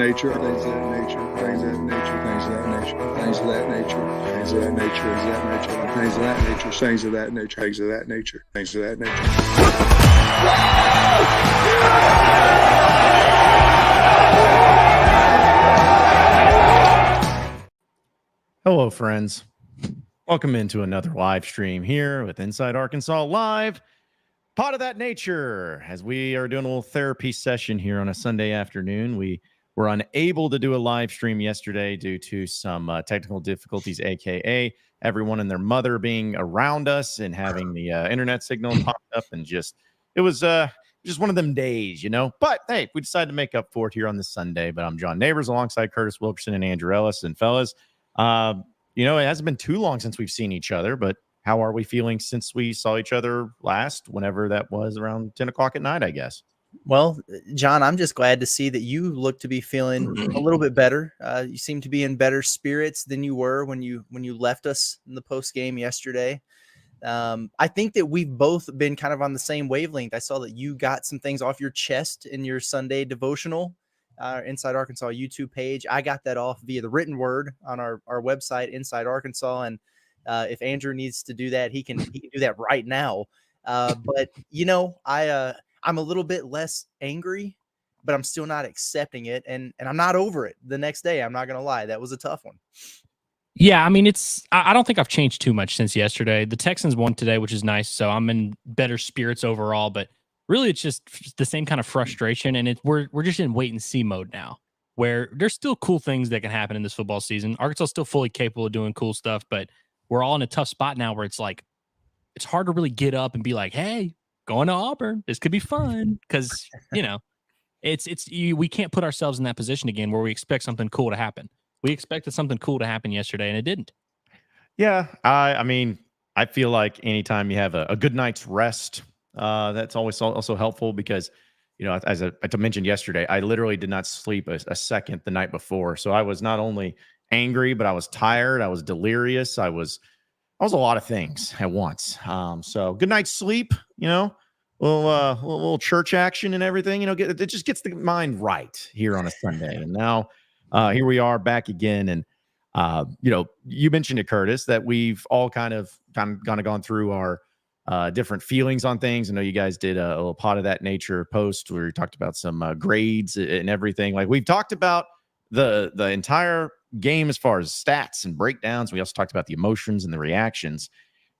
nature, things of that nature, things of that nature, things of that nature, things of that nature, things of that nature, things of that nature, things of that nature, things of that nature, things of that nature. Hello, friends. Welcome into another live stream here with Inside Arkansas Live. Pot of that nature, as we are doing a little therapy session here on a Sunday afternoon. We were unable to do a live stream yesterday due to some technical difficulties, aka everyone and their mother being around us and having the internet signal popped up, and it was just one of them days, you know. But hey, we decided to make up for it here on this Sunday. But I'm John Neighbors alongside Curtis Wilkerson and Andrew Ellis. And fellas, you know, it hasn't been too long since we've seen each other, but how are we feeling since we saw each other last, whenever that was, around 10 o'clock at night, I guess? Well, John, I'm just glad to see that you look to be feeling a little bit better. You seem to be in better spirits than you were when you left us in the post game yesterday. I think that we've both been kind of on the same wavelength. I saw that you got some things off your chest in your Sunday devotional, Inside Arkansas YouTube page. I got that off via the written word on our website, Inside Arkansas. And if Andrew needs to do that, he can do that right now. But you know, I'm a little bit less angry, but I'm still not accepting it. And I'm not over it the next day. I'm not going to lie. That was a tough one. Yeah, I mean, I don't think I've changed too much since yesterday. The Texans won today, which is nice. So I'm in better spirits overall, but really it's just the same kind of frustration. And we're just in wait and see mode now, where there's still cool things that can happen in this football season. Arkansas is still fully capable of doing cool stuff, but we're all in a tough spot now where it's like, it's hard to really get up and be like, hey, going to Auburn, this could be fun. Cause you know, we can't put ourselves in that position again where we expect something cool to happen. We expected something cool to happen yesterday and it didn't. Yeah. I mean, I feel like anytime you have a good night's rest, that's always also helpful because, you know, as I mentioned yesterday, I literally did not sleep a second the night before. So I was not only angry, but I was tired. I was delirious. I was a lot of things at once. So good night's sleep, you know, little church action and everything, you know, it just gets the mind right here on a Sunday. And now here we are back again. And, you know, you mentioned it, Curtis, that we've all kind of gone through our different feelings on things. I know you guys did a little pot of that nature post where you talked about some grades and everything. Like we've talked about the entire game as far as stats and breakdowns. We also talked about the emotions and the reactions.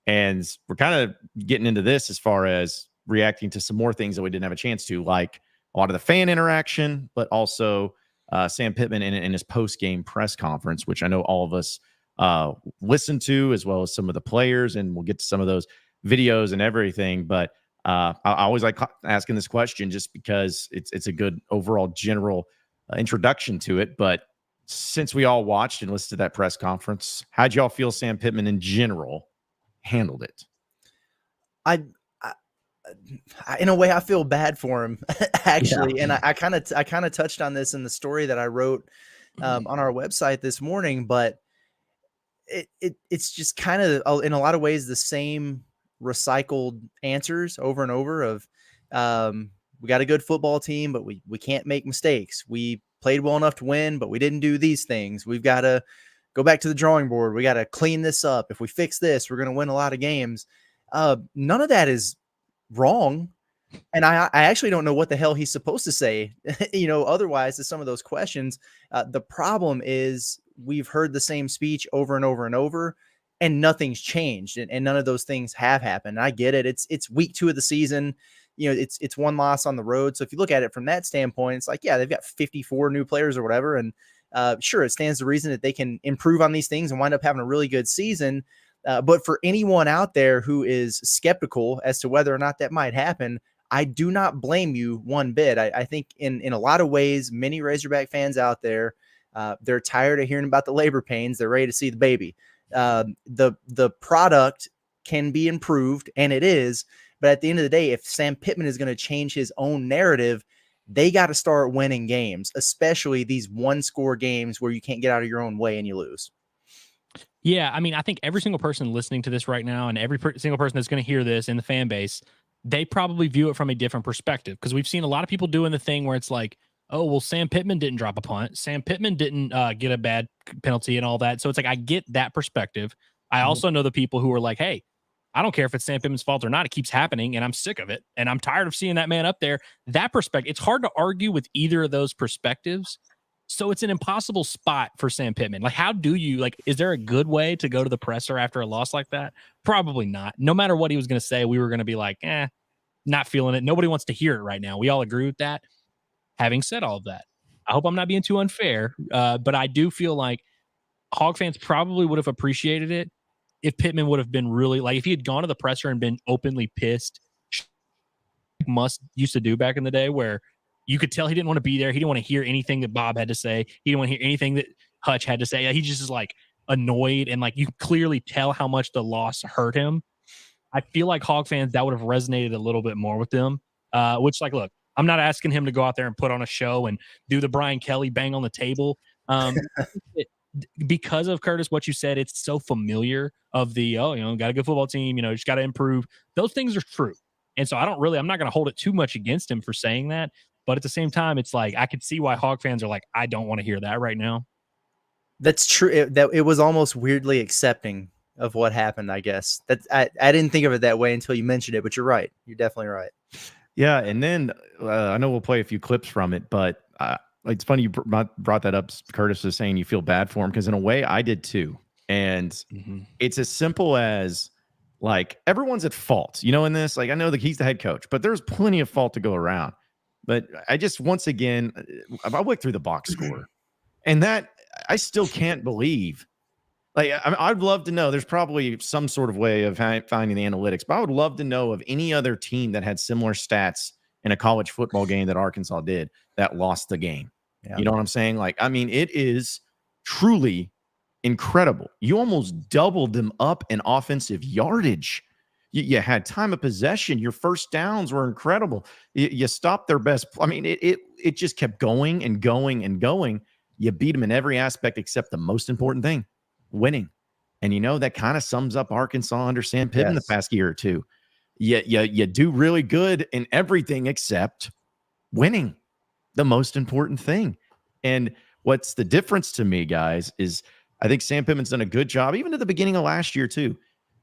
And we're kind of getting into this as far as reacting to some more things that we didn't have a chance to, like a lot of the fan interaction, but also Sam Pittman in his post-game press conference, which I know all of us listened to, as well as some of the players. And we'll get to some of those videos and everything. But I always like asking this question just because it's a good overall general introduction to it. But since we all watched and listened to that press conference, how'd y'all feel Sam Pittman in general handled it? I in a way, I feel bad for him actually. Yeah. And I kind of touched on this in the story that I wrote on our website this morning, but it's just kind of in a lot of ways the same recycled answers over and over of we got a good football team, but we can't make mistakes. We played well enough to win, but we didn't do these things. We've got to go back to the drawing board. We got to clean this up. If we fix this, we're going to win a lot of games. None of that is wrong. And I actually don't know what the hell he's supposed to say, you know, otherwise to some of those questions. The problem is we've heard the same speech over and over and over, and nothing's changed. And none of those things have happened. I get it. It's week 2 of the season. You know, it's one loss on the road. So if you look at it from that standpoint, it's like, yeah, they've got 54 new players or whatever. And sure, it stands to reason that they can improve on these things and wind up having a really good season. But for anyone out there who is skeptical as to whether or not that might happen, I do not blame you one bit. I think in a lot of ways, many Razorback fans out there, they're tired of hearing about the labor pains. They're ready to see the baby. The product can be improved, and it is. But at the end of the day, if Sam Pittman is going to change his own narrative, they got to start winning games, especially these one-score games where you can't get out of your own way and you lose. Yeah, I mean, I think every single person listening to this right now and every single person that's going to hear this in the fan base, they probably view it from a different perspective, because we've seen a lot of people doing the thing where it's like, oh, well, Sam Pittman didn't drop a punt. Sam Pittman didn't get a bad penalty and all that. So it's like, I get that perspective. I also know the people who are like, hey, I don't care if it's Sam Pittman's fault or not. It keeps happening and I'm sick of it. And I'm tired of seeing that man up there. That perspective, it's hard to argue with either of those perspectives. So it's an impossible spot for Sam Pittman. Like, how do you, like, is there a good way to go to the presser after a loss like that? Probably not. No matter what he was going to say, we were going to be like, not feeling it. Nobody wants to hear it right now. We all agree with that. Having said all of that, I hope I'm not being too unfair, but I do feel like Hog fans probably would have appreciated it if Pittman would have been really, like, if he had gone to the presser and been openly pissed, Must used to do back in the day, where you could tell he didn't want to be there. He didn't want to hear anything that Bob had to say. He didn't want to hear anything that Hutch had to say. He just is like annoyed, and like you clearly tell how much the loss hurt him. I feel like Hog fans, that would have resonated a little bit more with them. Which, like, look, I'm not asking him to go out there and put on a show and do the Brian Kelly bang on the table. Because of Curtis, what you said, it's so familiar of the, got a good football team, just got to improve. Those things are true. And so I'm not going to hold it too much against him for saying that. But at the same time, it's like, I could see why Hog fans are like, I don't want to hear that right now. That's true. It was almost weirdly accepting of what happened, I guess. I didn't think of it that way until you mentioned it, but you're right. You're definitely right. Yeah. And then I know we'll play a few clips from it, but it's funny you brought that up. Curtis was saying you feel bad for him, because in a way I did too. And it's as simple as, like, everyone's at fault, in this. Like, I know that he's the head coach, but there's plenty of fault to go around. But I just, once again, I went through the box score, and that I still can't believe. Like, I'd love to know. There's probably some sort of way of finding the analytics, but I would love to know of any other team that had similar stats in a college football game that Arkansas did that lost the game. Yeah. You know what I'm saying? Like, I mean, it is truly incredible. You almost doubled them up in offensive yardage. You had time of possession. Your first downs were incredible. You stopped their best. I mean, it just kept going and going and going. You beat them in every aspect except the most important thing, winning. And that kind of sums up Arkansas under Sam Pittman the past year or two. You do really good in everything except winning, the most important thing. And what's the difference to me, guys, is I think Sam Pittman's done a good job, even at the beginning of last year too.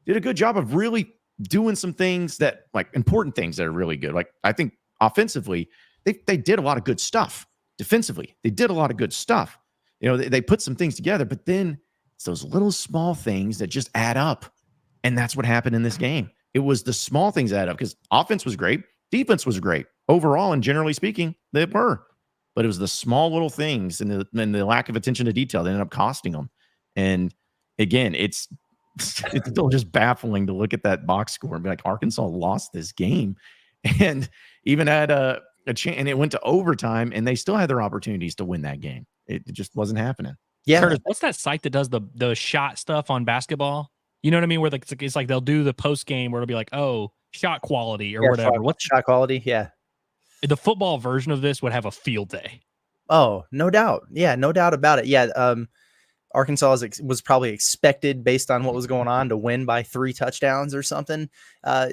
Did a good job of really doing some things that, like, important things that are really good. Like, I think offensively, they did a lot of good stuff. Defensively, they did a lot of good stuff. They put some things together, but then it's those little small things that just add up. And that's what happened in this game. It was the small things that add up, because offense was great. Defense was great. Overall, and generally speaking, they were. But it was the small little things and the lack of attention to detail that ended up costing them. And again, it's still just baffling to look at that box score and be like, Arkansas lost this game, and even had a chance, and it went to overtime, and they still had their opportunities to win that game. It just wasn't happening. Yeah. Curtis, what's that site that does the shot stuff on basketball? You know what I mean? Where it's like they'll do the post game where it'll be like, oh, shot quality or whatever. What's shot quality? Yeah. The football version of this would have a field day. Oh, no doubt. Yeah, no doubt about it. Yeah. Arkansas was probably expected, based on what was going on, to win by 3 touchdowns or something.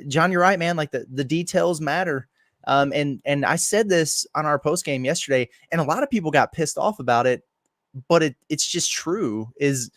John, you're right, man. Like, the details matter. And I said this on our post game yesterday, and a lot of people got pissed off about it, but it's just true. Is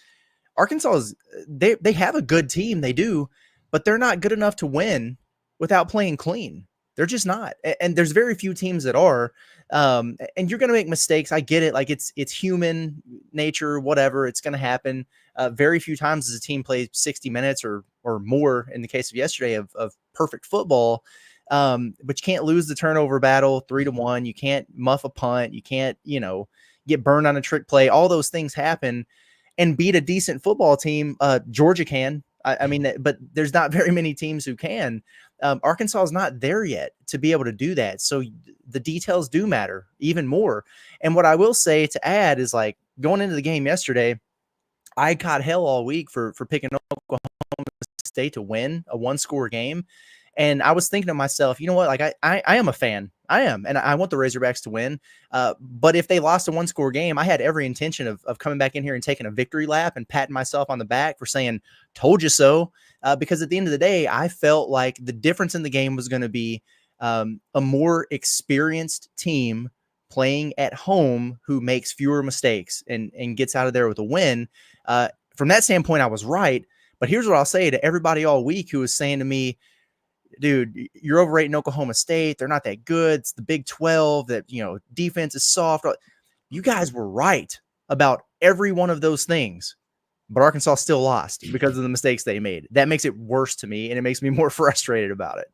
Arkansas they have a good team, they do, but they're not good enough to win without playing clean. They're just not. And there's very few teams that are. And you're going to make mistakes. I get it. Like, it's human nature, whatever. It's going to happen. Very few times does a team play 60 minutes or more, in the case of yesterday, of perfect football. But you can't lose the turnover battle 3-1. You can't muff a punt. You can't, get burned on a trick play. All those things happen, and beat a decent football team. Georgia can. I mean, but there's not very many teams who can. Arkansas is not there yet to be able to do that. So the details do matter even more. And what I will say to add is, like, going into the game yesterday, I caught hell all week for picking Oklahoma State to win a 1-score game. And I was thinking to myself, you know what? Like, I am a fan. I am. And I want the Razorbacks to win. But if they lost a 1-score game, I had every intention of coming back in here and taking a victory lap and patting myself on the back for saying, told you so. Because at the end of the day, I felt like the difference in the game was going to be a more experienced team playing at home who makes fewer mistakes and gets out of there with a win. From that standpoint, I was right. But here's what I'll say to everybody all week who was saying to me, dude, you're overrating Oklahoma State. They're not that good. It's the Big 12 that, defense is soft. You guys were right about every one of those things, but Arkansas still lost because of the mistakes they made. That makes it worse to me, and it makes me more frustrated about it.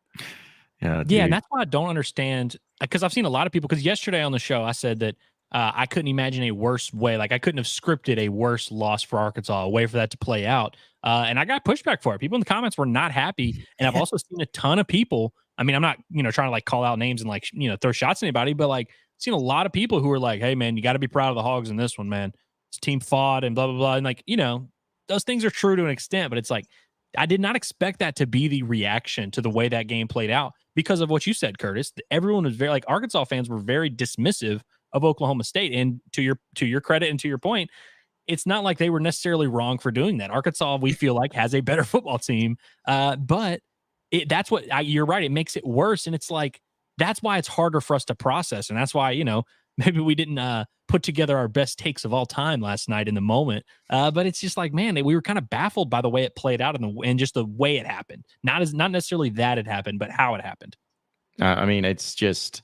Yeah, and that's why I don't understand, because I've seen a lot of people, because yesterday on the show I said that I couldn't imagine a worse way. Like, I couldn't have scripted a worse loss for Arkansas, a way for that to play out. And I got pushback for it. People in the comments were not happy. And I've also seen a ton of people. I mean, I'm not, trying to like call out names and like, throw shots at anybody, but like seen a lot of people who were like, hey man, you got to be proud of the Hogs in this one, man. This team fought and blah, blah, blah. And like, those things are true to an extent, but it's like, I did not expect that to be the reaction to the way that game played out because of what you said, Curtis. Everyone was very, like, Arkansas fans were very dismissive of Oklahoma State. And to your credit and to your point, it's not like they were necessarily wrong for doing that. Arkansas, we feel like, has a better football team, but that's what you're right. It makes it worse, and it's like that's why it's harder for us to process, and that's why maybe we didn't put together our best takes of all time last night in the moment. But it's just like, man, we were kind of baffled by the way it played out and just the way it happened. Not necessarily that it happened, but how it happened. I mean, it's just.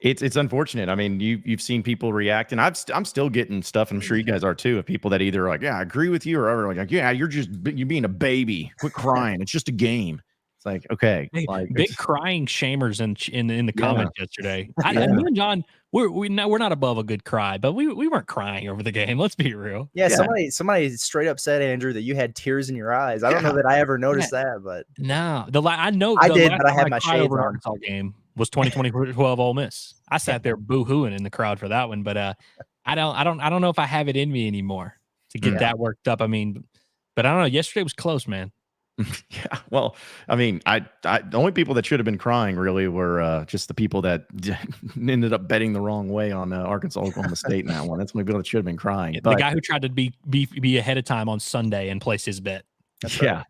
It's unfortunate. I mean, you've seen people react, and I'm still getting stuff, and I'm sure you guys are too, of people that either like, yeah, I agree with you, or like, yeah, you're being a baby. Quit crying. It's just a game. It's like, okay, like big crying shamers in the comments yesterday. Me and John, we're not above a good cry, but we weren't crying over the game. Let's be real. Yeah. Somebody straight up said, Andrew, that you had tears in your eyes. I don't know that I ever noticed that, but no, I know I did, but I had my shades on. Arkansas game was 2012 Ole Miss. I sat there boo-hooing in the crowd for that one, but I don't know if I have it in me anymore to get that worked up. I mean, but I don't know. Yesterday was close, man. Yeah, well, I mean, the only people that should have been crying really were just the people that ended up betting the wrong way on Arkansas Oklahoma State in that one. That's the people that should have been crying. The guy who tried to be ahead of time on Sunday and place his bet. Yeah,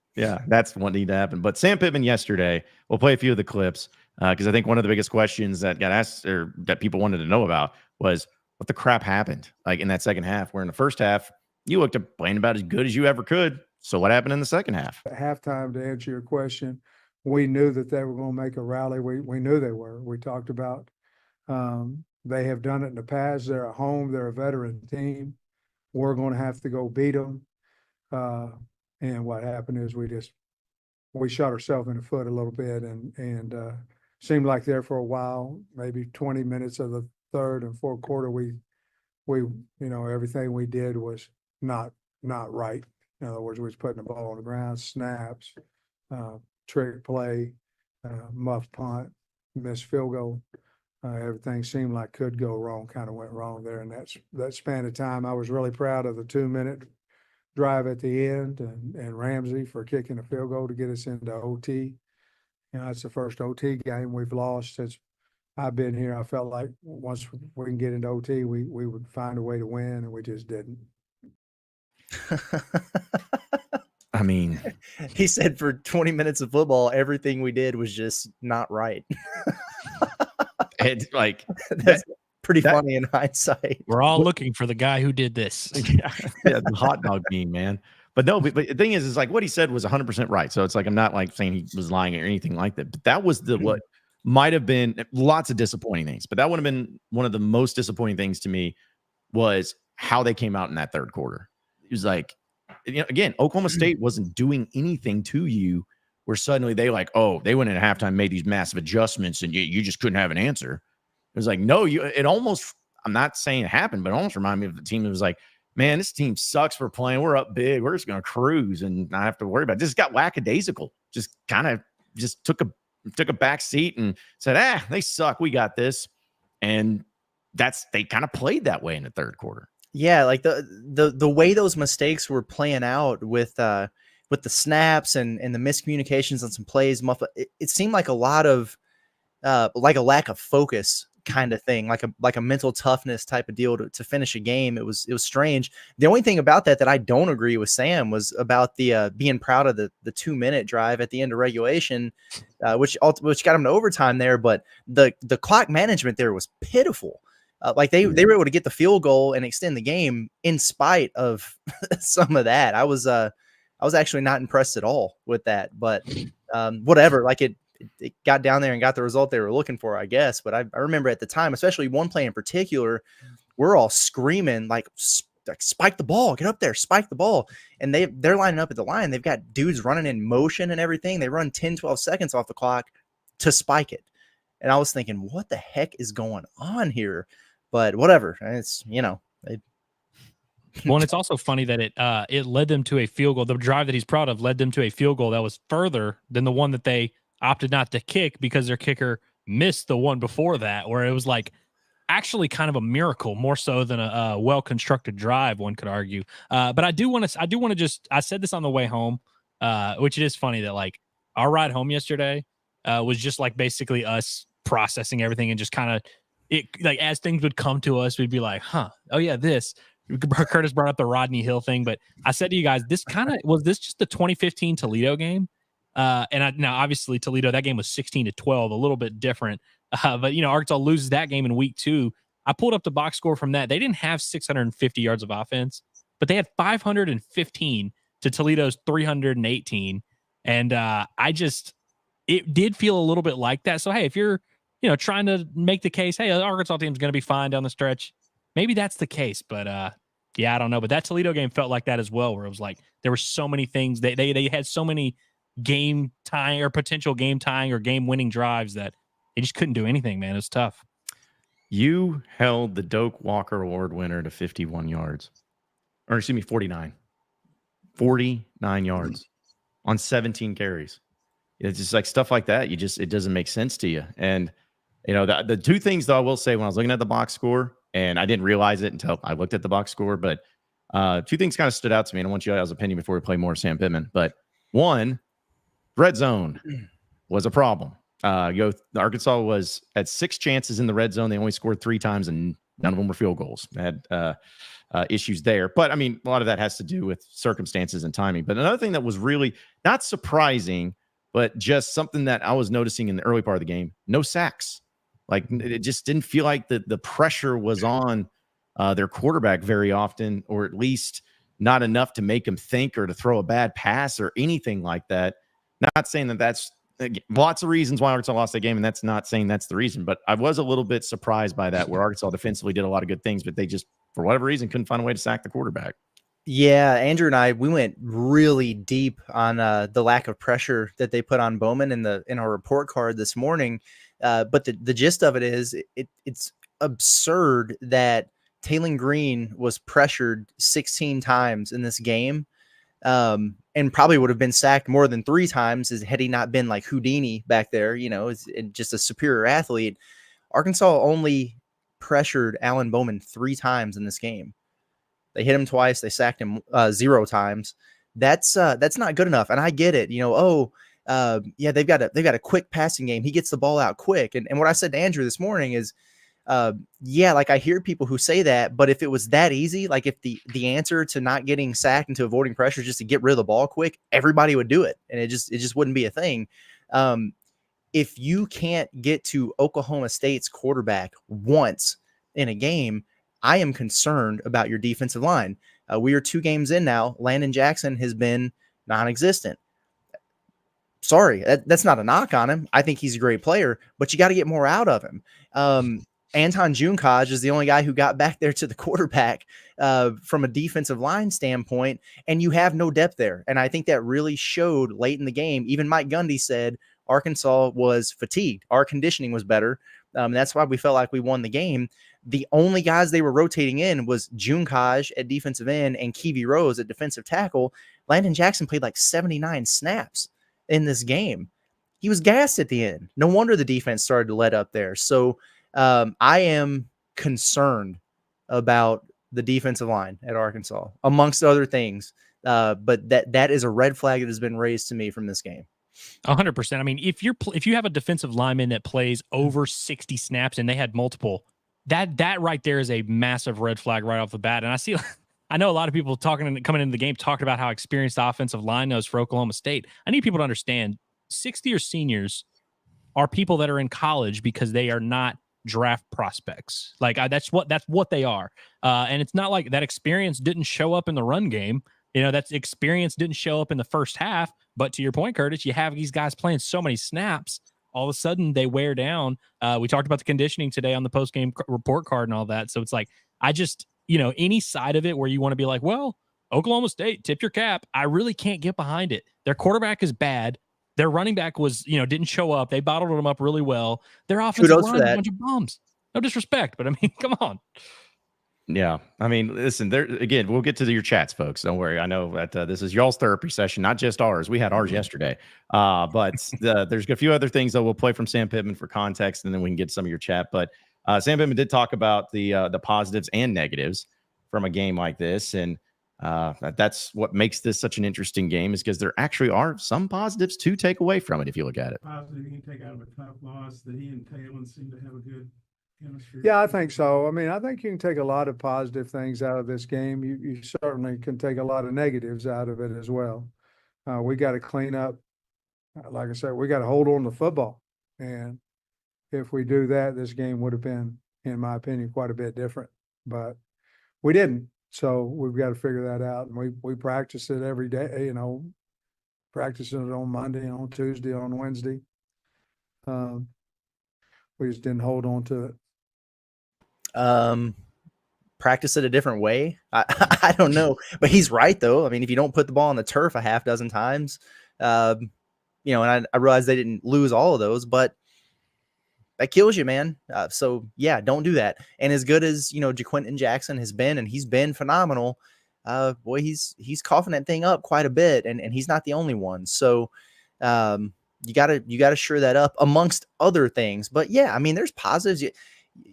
that's what needed to happen. But Sam Pittman yesterday, we'll play a few of the clips because I think one of the biggest questions that got asked or that people wanted to know about was what the crap happened like in that second half, where in the first half you looked at playing about as good as you ever could. So what happened in the second half? At halftime, to answer your question, we knew that they were going to make a rally. We knew they were. We talked about they have done it in the past. They're at home. They're a veteran team. We're going to have to go beat them. And what happened is we shot ourselves in the foot a little bit and seemed like there for a while, maybe 20 minutes of the third and fourth quarter, we everything we did was not right. In other words, we was putting the ball on the ground, snaps, trick play, muff punt, missed field goal. Everything seemed like could go wrong, kind of went wrong there. And that span of time, I was really proud of the 2-minute drive at the end and Ramsey for kicking a field goal to get us into OT. It's the first OT game we've lost since I've been here. I felt like once we can get into OT, we would find a way to win, and we just didn't. I mean, he said for 20 minutes of football, everything we did was just not right. It's like that's pretty funny in hindsight. We're all looking for the guy who did this. Yeah, the hot dog meme, man. But no, but the thing is like what he said was 100% right. So it's like I'm not like saying he was lying or anything like that. But that was what might have been lots of disappointing things. But that would have been one of the most disappointing things to me was how they came out in that third quarter. It was like, again, Oklahoma State wasn't doing anything to you where suddenly they like, oh, they went in at halftime, made these massive adjustments, and you just couldn't have an answer. It was like, no, it almost, I'm not saying it happened, but it almost reminded me of the team that was like, man, this team sucks for playing. We're up big. We're just going to cruise and not have to worry about it. Just got lackadaisical. Just kind of just took a back seat and said, they suck. We got this. And they kind of played that way in the third quarter. Yeah, like the way those mistakes were playing out with the snaps and the miscommunications on some plays, it seemed like a lot of like a lack of focus kind of thing, like a mental toughness type of deal to finish a game. It was strange. The only thing about that I don't agree with Sam was about the being proud of the 2-minute drive at the end of regulation, which got him to overtime there. But the clock management there was pitiful. Like they were able to get the field goal and extend the game in spite of some of that. I was actually not impressed at all with that, but whatever. Like it got down there and got the result they were looking for, I guess. But I remember at the time, especially one play in particular, we're all screaming like spike the ball, get up there, spike the ball. And they're lining up at the line. They've got dudes running in motion and everything. They run 10, 12 seconds off the clock to spike it. And I was thinking, what the heck is going on here? But whatever. It's, well, and it's also funny that it led them to a field goal. The drive that he's proud of led them to a field goal that was further than the one that they opted not to kick because their kicker missed the one before that, where it was like actually kind of a miracle, more so than a well-constructed drive, one could argue. But I do want to just, I said this on the way home, which it is funny that like our ride home yesterday was just like basically us processing everything and just kind of it like as things would come to us, we'd be like, oh yeah, this. Curtis brought up the Rodney Hill thing, but I said to you guys, this was this just the 2015 Toledo game? Now obviously Toledo, that game was 16-12, a little bit different. But Arkansas loses that game in week 2. I pulled up the box score from that. They didn't have 650 yards of offense, but they had 515 to Toledo's 318. And it did feel a little bit like that. So, hey, if you're, trying to make the case, hey, the Arkansas team's going to be fine down the stretch, maybe that's the case. But yeah, I don't know. But that Toledo game felt like that as well, where it was like there were so many things. They had so many game tying or potential game tying or game winning drives that they just couldn't do anything, man. It was tough. You held the Doak Walker Award winner to 51 yards. Or excuse me, 49. 49 yards on 17 carries. It's just like stuff like that. It doesn't make sense to you. And, the two things that I will say when I was looking at the box score, and I didn't realize it until I looked at the box score, but two things kind of stood out to me. And I want you guys' opinion before we play more Sam Pittman. But one, red zone was a problem. Arkansas was at 6 chances in the red zone. They only scored 3 times, and none of them were field goals. They had issues there. But, I mean, a lot of that has to do with circumstances and timing. But another thing that was really not surprising, but just something that I was noticing in the early part of the game, no sacks. Like, it just didn't feel like the pressure was on their quarterback very often, or at least not enough to make him think or to throw a bad pass or anything like that. Not saying that that's lots of reasons why Arkansas lost that game, and that's not saying that's the reason, but I was a little bit surprised by that, where Arkansas defensively did a lot of good things, but they just, for whatever reason, couldn't find a way to sack the quarterback. Yeah, Andrew and I, we went really deep on the lack of pressure that they put on Bowman in our report card this morning. But the gist of it is it's absurd that Taylon Green was pressured 16 times in this game, and probably would have been sacked more than 3 times had he not been like Houdini back there, just a superior athlete. Arkansas only pressured Alan Bowman 3 times in this game. They hit him twice. They sacked him 0 times. That's not good enough. And I get it. Yeah, they've got a quick passing game. He gets the ball out quick. And what I said to Andrew this morning is, yeah, like I hear people who say that, but if it was that easy, like if the answer to not getting sacked and to avoiding pressure is just to get rid of the ball quick, everybody would do it. And it just wouldn't be a thing. If you can't get to Oklahoma State's quarterback once in a game, I am concerned about your defensive line. We are 2 games in now. Landon Jackson has been non-existent. Sorry, that's not a knock on him. I think he's a great player, but you got to get more out of him. Anton Junkaj is the only guy who got back there to the quarterback from a defensive line standpoint, and you have no depth there. And I think that really showed late in the game. Even Mike Gundy said Arkansas was fatigued. Our conditioning was better. That's why we felt like we won the game. The only guys they were rotating in was Junkaj at defensive end and Kiwi Rose at defensive tackle. Landon Jackson played like 79 snaps in this game. He was gassed at the end. No wonder the defense started to let up there. So I am concerned about the defensive line at Arkansas, amongst other things. But that is a red flag that has been raised to me from this game. 100%. I mean, if you have a defensive lineman that plays over 60 snaps and they had multiple, that right there is a massive red flag right off the bat. And I know a lot of people coming into the game talking about how experienced the offensive line is for Oklahoma State. I need people to understand 60-year seniors are people that are in college because they are not draft prospects. Like that's what they are. And it's not like that experience didn't show up in the run game. You know, that experience didn't show up in the first half. But to your point, Curtis, you have these guys playing so many snaps. All of a sudden they wear down. We talked about the conditioning today on the post-game report card and all that. So it's like, I just, any side of it where you want to be like, well, Oklahoma State, tip your cap. I really can't get behind it. Their quarterback is bad. Their running back was, didn't show up. They bottled them up really well. Their offensive line is a bunch of bums. No disrespect, but I mean, come on. Yeah. I mean, listen, there again, we'll get to your chats, folks. Don't worry. I know that this is y'all's therapy session, not just ours. We had ours yesterday. But there's a few other things that we'll play from Sam Pittman for context, and then we can get some of your chat. But Sam Pittman did talk about the positives and negatives from a game like this. And that's what makes this such an interesting game, is because there actually are some positives to take away from it if you look at it. Positive you can take out of a tough loss that he and Talon seem to have a good chemistry. Yeah, I think so. I mean, I think you can take a lot of positive things out of this game. You certainly can take a lot of negatives out of it as well. We got to clean up. Like I said, we got to hold on to football. And if we do that, this game would have been, in my opinion, quite a bit different. But we didn't. So we've got to figure that out. And we practice it every day, practicing it on Monday, on Tuesday, on Wednesday. We just didn't hold on to it. Practice it a different way. I don't know, but he's right though. I mean, if you don't put the ball on the turf a half dozen times, and I realize they didn't lose all of those, but that kills you, man. So yeah, don't do that. And as good as, JaQuinton Jackson has been, and he's been phenomenal, boy, he's coughing that thing up quite a bit, and he's not the only one. So, you gotta shore that up amongst other things. But yeah, I mean, there's positives.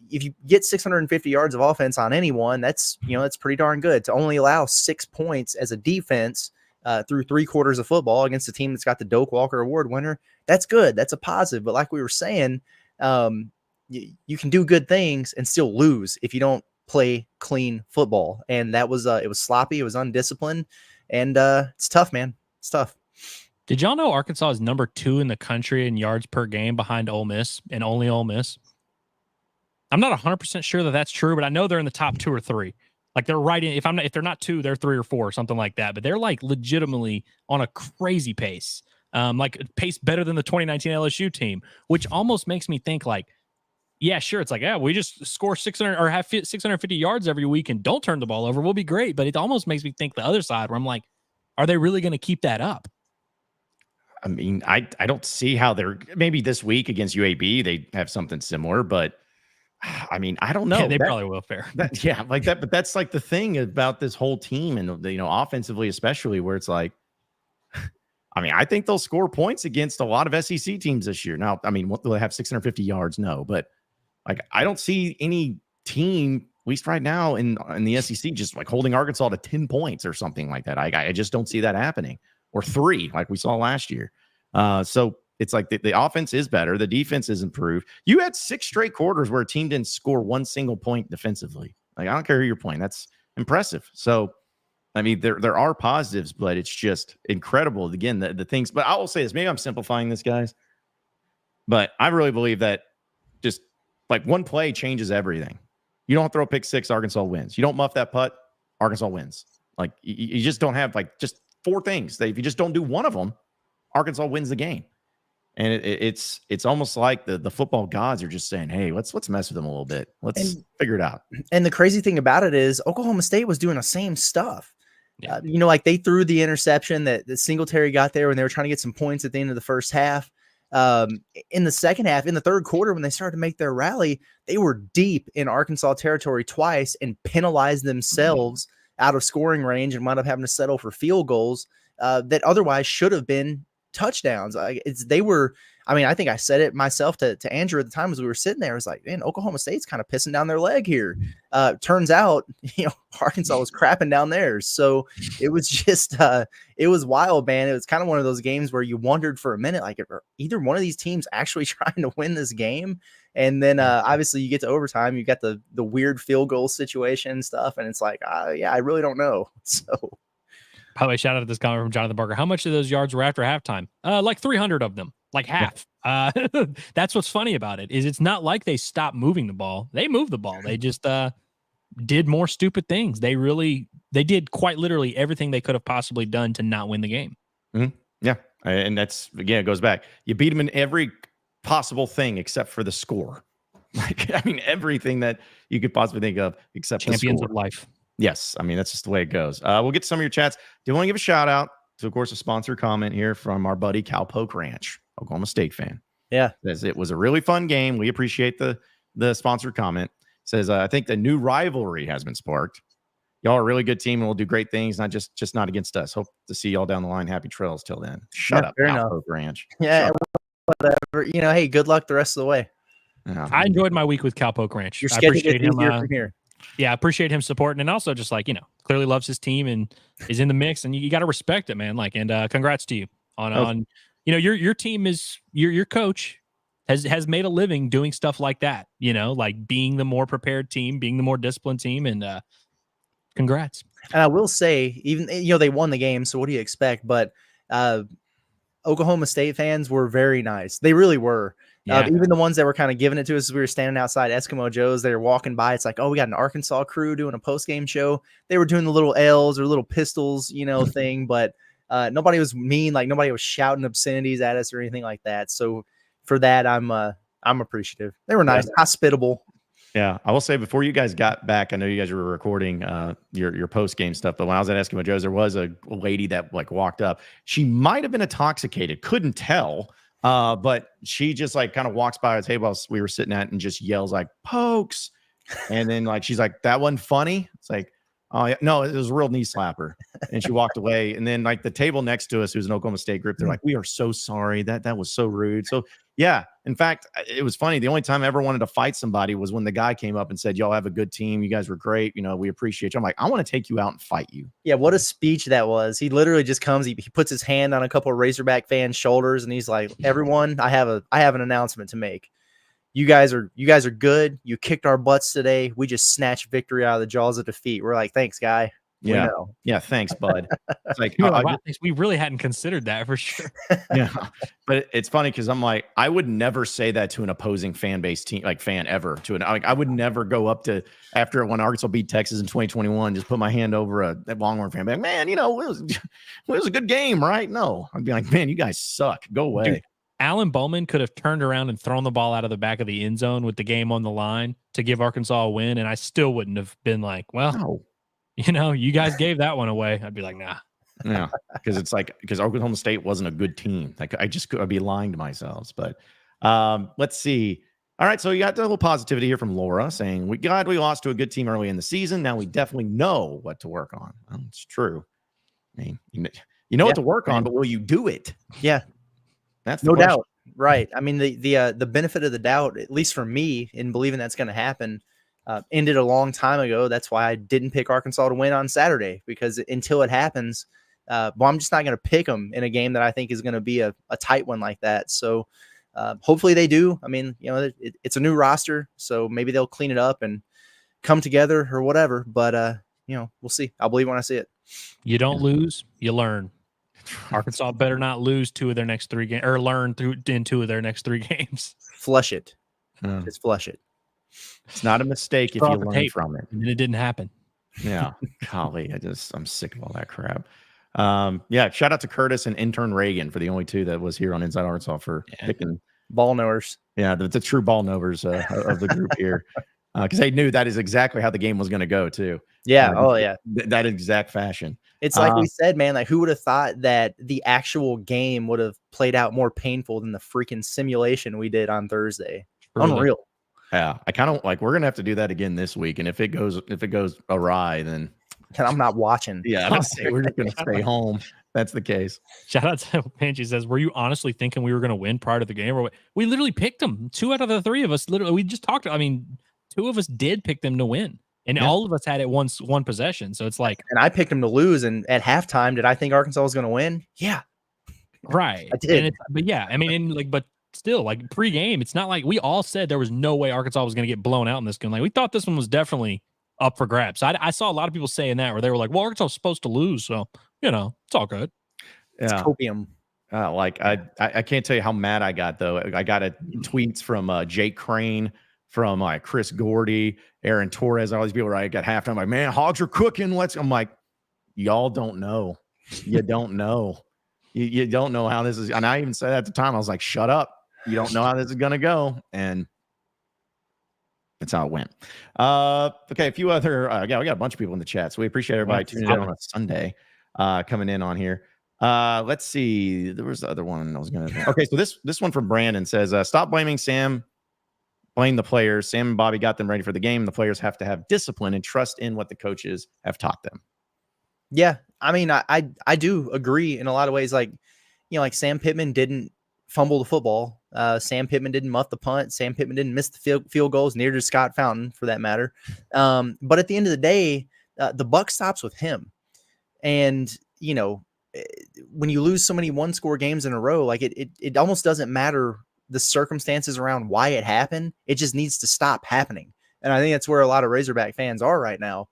If you get 650 yards of offense on anyone, that's pretty darn good. To only allow 6 points as a defense through 3 quarters of football against a team that's got the Doak Walker Award winner, that's good. That's a positive. But like we were saying, you can do good things and still lose if you don't play clean football. And that was it was sloppy, it was undisciplined, and it's tough, man. It's tough. Did y'all know Arkansas is number 2 in the country in yards per game behind Ole Miss, and only Ole Miss? I'm not 100% sure that that's true, but I know they're in the top 2 or 3. Like they're right in. If they're not 2, they're 3 or 4, something like that. But they're like legitimately on a crazy pace, like pace better than the 2019 LSU team, which almost makes me think like, yeah, sure. It's like, yeah, we just score 600 or have 650 yards every week and don't turn the ball over. We'll be great. But it almost makes me think the other side where I'm like, are they really going to keep that up? I mean, I don't see how they're, maybe this week against UAB, they have something similar, but I mean, I don't know. Yeah, they probably will, fair. Yeah, like that. But that's like the thing about this whole team, and offensively, especially, where it's like, I mean, I think they'll score points against a lot of SEC teams this year. Now, I mean, will they have 650 yards? No, but like, I don't see any team, at least right now in the SEC, just like holding Arkansas to 10 points or something like that. I just don't see that happening, or 3 like we saw last year. So it's like the offense is better. The defense is improved. You had 6 straight quarters where a team didn't score 1 single point defensively. Like, I don't care who you're playing. That's impressive. So, I mean, there are positives, but it's just incredible. Again, the things, but I will say this, maybe I'm simplifying this, guys, but I really believe that just like one play changes everything. You don't throw a pick 6, Arkansas wins. You don't muff that putt, Arkansas wins. Like, you just don't have like just 4 things that if you just don't do one of them, Arkansas wins the game. And it's almost like the football gods are just saying, hey, let's mess with them a little bit. Let's figure it out. And the crazy thing about it is Oklahoma State was doing the same stuff. Yeah. Like they threw the interception that Singletary got there when they were trying to get some points at the end of the first half. In the second half, in the third quarter, when they started to make their rally, they were deep in Arkansas territory twice and penalized themselves out of scoring range and wound up having to settle for field goals that otherwise should have been touchdowns. I think I said it myself to Andrew at the time as we were sitting there. I was like, man, Oklahoma State's kind of pissing down their leg here. Turns out, Arkansas was crapping down theirs. So it was just, it was wild, man. It was kind of one of those games where you wondered for a minute, like, are either one of these teams actually trying to win this game? And then obviously you get to overtime, you got the weird field goal situation stuff. And it's like, yeah, I really don't know. So. By the way, shout out to this comment from Jonathan Barker. How much of those yards were after halftime? Like 300 of them. like half. That's what's funny about it is it's not like they stopped moving the ball. They moved the ball. They just did more stupid things. They did quite literally everything they could have possibly done to not win the game. Yeah. And that's, again, it goes back. You beat them in every possible thing except for the score. Like, I mean, everything that you could possibly think of except Champions the of score. life. Yes. I mean, that's just the way it goes. We'll get to some of your chats. Do want to give a shout out to, of course, a sponsor comment here from our buddy Cowpoke Ranch, Oklahoma State fan. Yeah. Says it was a really fun game. We appreciate the sponsored comment. Says, I think the new rivalry has been sparked. Y'all are a really good team and we'll do great things, not just not against us. Hope to see y'all down the line. Happy trails till then. Shut up, Cowpoke Ranch. Yeah, whatever. Hey, good luck the rest of the way. Yeah. I enjoyed my week with Cowpoke Ranch. Your I schedule appreciate gets him. easier from here. Yeah, I appreciate him supporting and also just like, clearly loves his team and is in the mix and you got to respect it, man. Like, and congrats to you on your team is your coach has made a living doing stuff like that, like being the more prepared team, being the more disciplined team, and congrats. And I will say, even they won the game, so what do you expect? But Oklahoma State fans were very nice. They really were. Yeah. Even the ones that were kind of giving it to us as we were standing outside Eskimo Joe's, they were walking by. It's like, oh, we got an Arkansas crew doing a post-game show. They were doing the little L's or little pistols, thing, but nobody was mean. Like nobody was shouting obscenities at us or anything like that. So for that, I'm appreciative. They were nice, hospitable. Yeah, I will say before you guys got back, I know you guys were recording your post game stuff, but when I was at Eskimo Joe's, there was a lady that like walked up. She might have been intoxicated, couldn't tell, but she just like kind of walks by the table we were sitting at and just yells like "Pokes," and then like she's like, "That wasn't funny." It's like, oh yeah, no, it was a real knee slapper, and she walked away. And then like the table next to us, who's an Oklahoma State group, they're like, "We are so sorry that was so rude." So yeah, in fact, it was funny. The only time I ever wanted to fight somebody was when the guy came up and said, "Y'all have a good team. You guys were great. We appreciate you." I'm like, I want to take you out and fight you. Yeah, what a speech that was. He literally just comes, he puts his hand on a couple of Razorback fans' shoulders, and he's like, "Everyone, I have an announcement to make. You guys are good. You kicked our butts today. We just snatched victory out of the jaws of defeat." We're like, "Thanks, guy." Yeah. Yeah. Thanks, bud. It's like, wow, we really hadn't considered that for sure. Yeah. But it's funny because I'm like, I would never say that to an opposing fan base team, like fan ever I would never go up to after when Arkansas beat Texas in 2021, just put my hand over a Longhorn fan. Like, man, it was a good game, right? No, I'd be like, man, you guys suck. Go away. Dude, Alan Bowman could have turned around and thrown the ball out of the back of the end zone with the game on the line to give Arkansas a win. And I still wouldn't have been like, well, no. You guys gave that one away. I'd be like, nah. Yeah, because Oklahoma State wasn't a good team. Like I'd be lying to myself. But let's see. All right, so you got the little positivity here from Laura saying, we lost to a good team early in the season. Now we definitely know what to work on. Well, it's true. I mean, you know what to work on, but will you do it? Yeah, that's no doubt. Right. I mean, the benefit of the doubt, at least for me, in believing that's going to happen, ended a long time ago. That's why I didn't pick Arkansas to win on Saturday, because until it happens, I'm just not going to pick them in a game that I think is going to be a tight one like that. So hopefully they do. I mean, it's a new roster, so maybe they'll clean it up and come together or whatever. But, we'll see. I'll believe when I see it. You don't lose, you learn. Arkansas better not lose 2 of their next 3 games or learn in 2 of their next 3 games. Flush it. Just flush it. It's not a mistake if you learn from it. And it didn't happen. Yeah. Golly, I'm sick of all that crap. Yeah. Shout out to Curtis and intern Reagan for the only 2 that was here on Inside Arkansas for picking ball knowers. Yeah. The true ball knowers of the group here. Because they knew that is exactly how the game was going to go too. Yeah. Yeah. That exact fashion. It's like we said, man, like who would have thought that the actual game would have played out more painful than the freaking simulation we did on Thursday? Really? Unreal. Yeah. I kind of like, we're going to have to do that again this week. And if it goes awry, then I'm not watching. Yeah. We're just going to stay home. That's the case. Shout out to Panchi says, were you honestly thinking we were going to win prior to the game? Or what? We literally picked them. 2 out of the 3 of us, literally, we just talked. I mean, 2 of us did pick them to win. And all of us had it one possession. So it's like, and I picked them to lose. And at halftime, did I think Arkansas was going to win? Yeah. Right. I did. But yeah, I mean, but still, like pre-game, it's not like we all said there was no way Arkansas was going to get blown out in this game. Like we thought this one was definitely up for grabs. I saw a lot of people saying that where they were like, well, Arkansas was supposed to lose. So, it's all good. It's copium. Like I can't tell you how mad I got though. I got tweets from Jake Crane, from Chris Gordy, Aaron Torres, all these people. I got halftime like, man, Hogs are cooking. I'm like, y'all don't know. You don't know. You don't know how this is. And I even said at the time, I was like, shut up. You don't know how this is gonna go. And that's how it went. Okay, a few other. We got a bunch of people in the chat, so we appreciate everybody tuning in on a Sunday, coming in on here. Let's see. There was the other one I was gonna. Okay, so this one from Brandon says, "Stop blaming Sam. Blame the players. Sam and Bobby got them ready for the game. The players have to have discipline and trust in what the coaches have taught them." Yeah, I mean, I do agree in a lot of ways. Like, like Sam Pittman didn't fumble the football. Sam Pittman didn't muff the punt. Sam Pittman didn't miss the field goals. Neither did Scott Fountain, for that matter. But at the end of the day, the buck stops with him. And when you lose so many one-score games in a row, like it almost doesn't matter the circumstances around why it happened. It just needs to stop happening. And I think that's where a lot of Razorback fans are right now.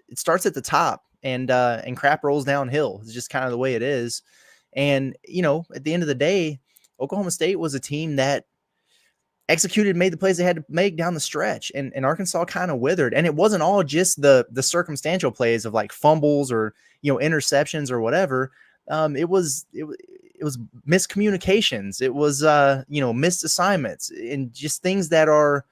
It starts at the top and crap rolls downhill. It's just kind of the way it is. And, at the end of the day, Oklahoma State was a team that executed, made the plays they had to make down the stretch, and Arkansas kind of withered. And it wasn't all just the circumstantial plays of like fumbles or, interceptions or whatever. It was miscommunications. It was, missed assignments and just things that are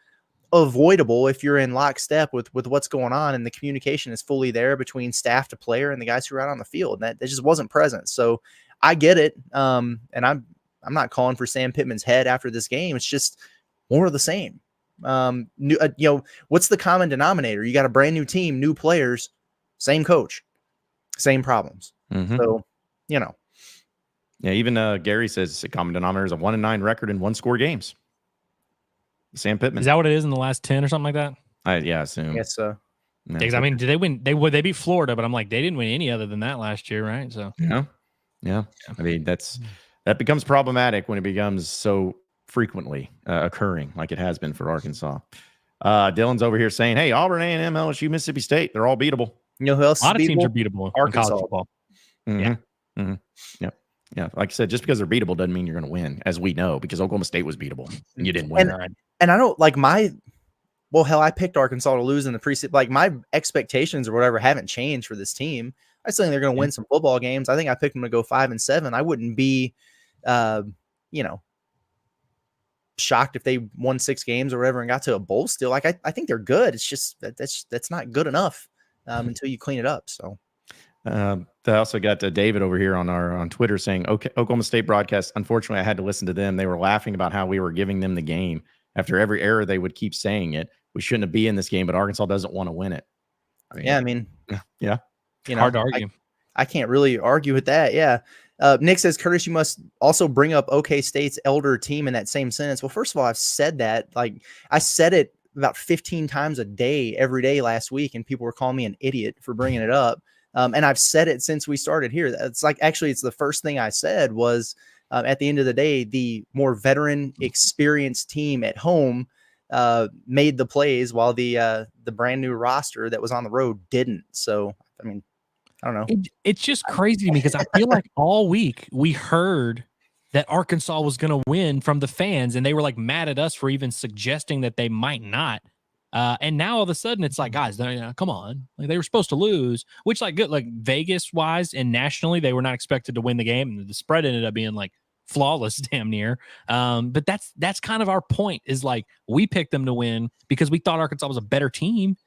avoidable if you're in lockstep with what's going on and the communication is fully there between staff to player and the guys who are out on the field. And that just wasn't present. So I get it. And I'm not calling for Sam Pittman's head after this game. It's just more of the same. What's the common denominator? You got a brand new team, new players, same coach, same problems. Mm-hmm. So, Yeah, even Gary says a common denominator is a 1-9 record in one-score games. Sam Pittman. Is that what it is in the last 10 or something like that? I assume. Yes, sir. Because, I mean, did they win? They beat Florida, but I'm like, they didn't win any other than that last year, right? So yeah. I mean, that becomes problematic when it becomes so frequently occurring, like it has been for Arkansas. Dylan's over here saying, "Hey, Auburn, A&M, LSU, Mississippi State, they're all beatable." You know who else? A lot of teams are beatable. Arkansas. In college football. Mm-hmm. Mm-hmm. Yeah. Like I said, just because they're beatable doesn't mean you're going to win, as we know, because Oklahoma State was beatable and you didn't win. And I don't like I picked Arkansas to lose in the preseason. Like my expectations or whatever haven't changed for this team. I still think they're going to win some football games. I think I picked them to go 5-7. I wouldn't be, shocked if they won 6 games or whatever and got to a bowl still. Like I think they're good. It's just that's not good enough until you clean it up. So. I also got David over here on Twitter saying, "Okay, Oklahoma State broadcast. Unfortunately, I had to listen to them. They were laughing about how we were giving them the game. After every error, they would keep saying it. We shouldn't be in this game, but Arkansas doesn't want to win it." I mean, yeah, hard to argue. I can't really argue with that. Yeah. Nick says, "Curtis, you must also bring up OK State's elder team in that same sentence." Well, first of all, I've said that. Like I said it about 15 times a day, every day last week, and people were calling me an idiot for bringing it up. And I've said it since we started here. It's like, actually, it's the first thing I said was at the end of the day, the more veteran experienced team at home made the plays while the brand new roster that was on the road didn't. So, I mean, I don't know. It's just crazy to me because I feel like all week we heard that Arkansas was going to win from the fans, and they were like mad at us for even suggesting that they might not. And now all of a sudden it's like, guys, come on, like they were supposed to lose, which like good, like Vegas wise and nationally, they were not expected to win the game. And the spread ended up being like flawless damn near. But that's kind of our point is like, we picked them to win because we thought Arkansas was a better team.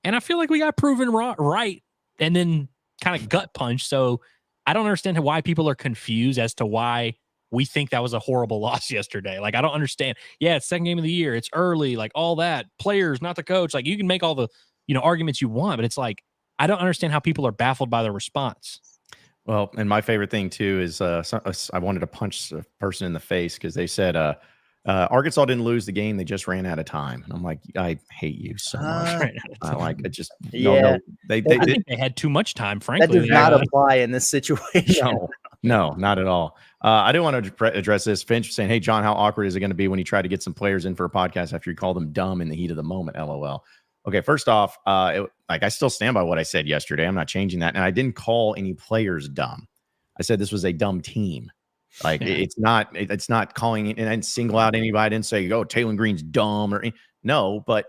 And I feel like we got proven right. And then kind of gut punch. So I don't understand why people are confused as to why we think that was a horrible loss yesterday. Like, I don't understand. Yeah, it's second game of the year. It's early, like all that. Players, not the coach. Like, you can make all the, arguments you want, but it's like, I don't understand how people are baffled by the response. Well, and my favorite thing, too, is I wanted to punch a person in the face because they said Arkansas didn't lose the game. They just ran out of time. And I'm like, I hate you so much. I like it. Just, yeah. They I think they had too much time, frankly. That does not apply in this situation. No, not at all. I do want to address this. Finch saying, "Hey, John, how awkward is it going to be when you try to get some players in for a podcast after you call them dumb in the heat of the moment?" LOL. Okay, first off, I still stand by what I said yesterday. I'm not changing that. And I didn't call any players dumb. I said this was a dumb team. Like it's not calling it and single out anybody and say, "Oh, Taylor Green's dumb," or no, but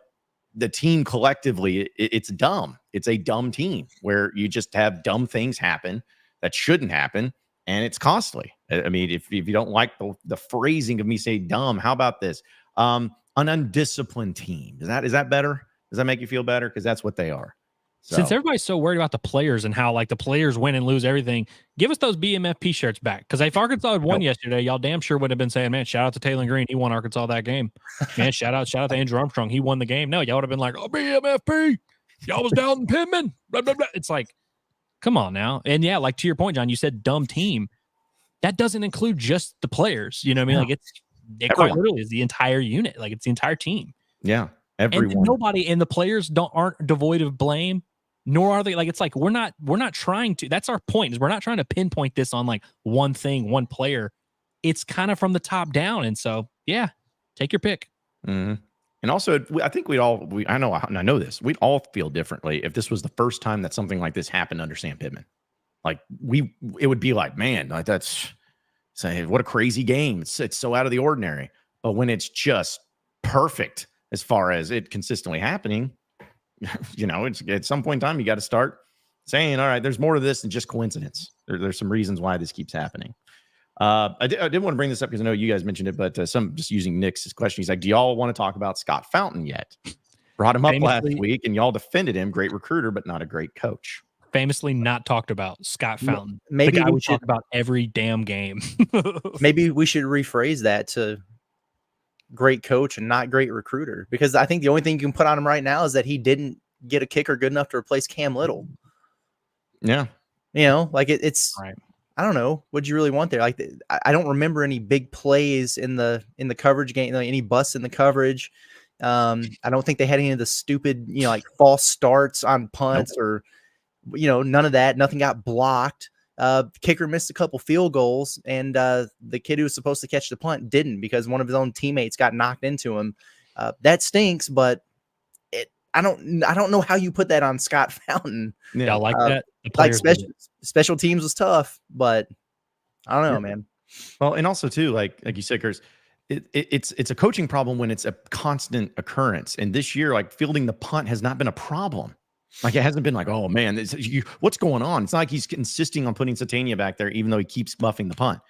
the team collectively, it's dumb. It's a dumb team where you just have dumb things happen that shouldn't happen, and it's costly. I mean, if you don't like the phrasing of me saying dumb, how about this? An undisciplined team. Is that better? Does that make you feel better? Because that's what they are. So. Since everybody's so worried about the players and how like the players win and lose everything, give us those BMFP shirts back. Because if Arkansas had won yesterday, y'all damn sure would have been saying, "Man, shout out to Taylor Green, he won Arkansas that game." Man, shout out to Andrew Armstrong, he won the game. No, y'all would have been like, "Oh, BMFP, y'all was down in Pittman." Blah, blah, blah. It's like, come on now. And yeah, like to your point, John, you said dumb team. That doesn't include just the players. You know what I mean? Like it quite literally is the entire unit. Like it's the entire team. Yeah, everyone. And nobody and the players aren't devoid of blame. Nor are they like, it's like, we're not trying to, that's our point, is we're not trying to pinpoint this on like one thing, one player. It's kind of from the top down. And so, yeah, take your pick. Mm-hmm. And also, I think I know this, we'd all feel differently if this was the first time that something like this happened under Sam Pittman. Like it would be like, man, like what a crazy game. It's so out of the ordinary. But when it's just perfect as far as it consistently happening, it's at some point in time, you got to start saying, all right, there's more to this than just coincidence. There's some reasons why this keeps happening. I did want to bring this up because I know you guys mentioned it, but some just using Nick's question. He's like, do y'all want to talk about Scott Fountain yet? Brought him up last week and y'all defended him. Great recruiter, but not a great coach. Famously not talked about, Scott Fountain. Maybe the guy we talk about every damn game. Maybe we should rephrase that to great coach and not great recruiter, because I think the only thing you can put on him right now is that he didn't get a kicker good enough to replace Cam Little. Yeah. Like it's right. I don't know. What'd you really want there? Like, I don't remember any big plays in the coverage game, like any busts in the coverage. I don't think they had any of the stupid, like false starts on punts or, none of that. Nothing got blocked. Kicker missed a couple field goals, and the kid who was supposed to catch the punt didn't because one of his own teammates got knocked into him. That stinks, but I don't know how you put that on Scott Fountain. Yeah, I like that. Like special teams was tough, but I don't know, man. Well, and also too, like you said, Curtis, it's a coaching problem when it's a constant occurrence. And this year, like fielding the punt has not been a problem. Like it hasn't been like, oh man, what's going on? It's not like he's insisting on putting Satania back there, even though he keeps buffing the punt.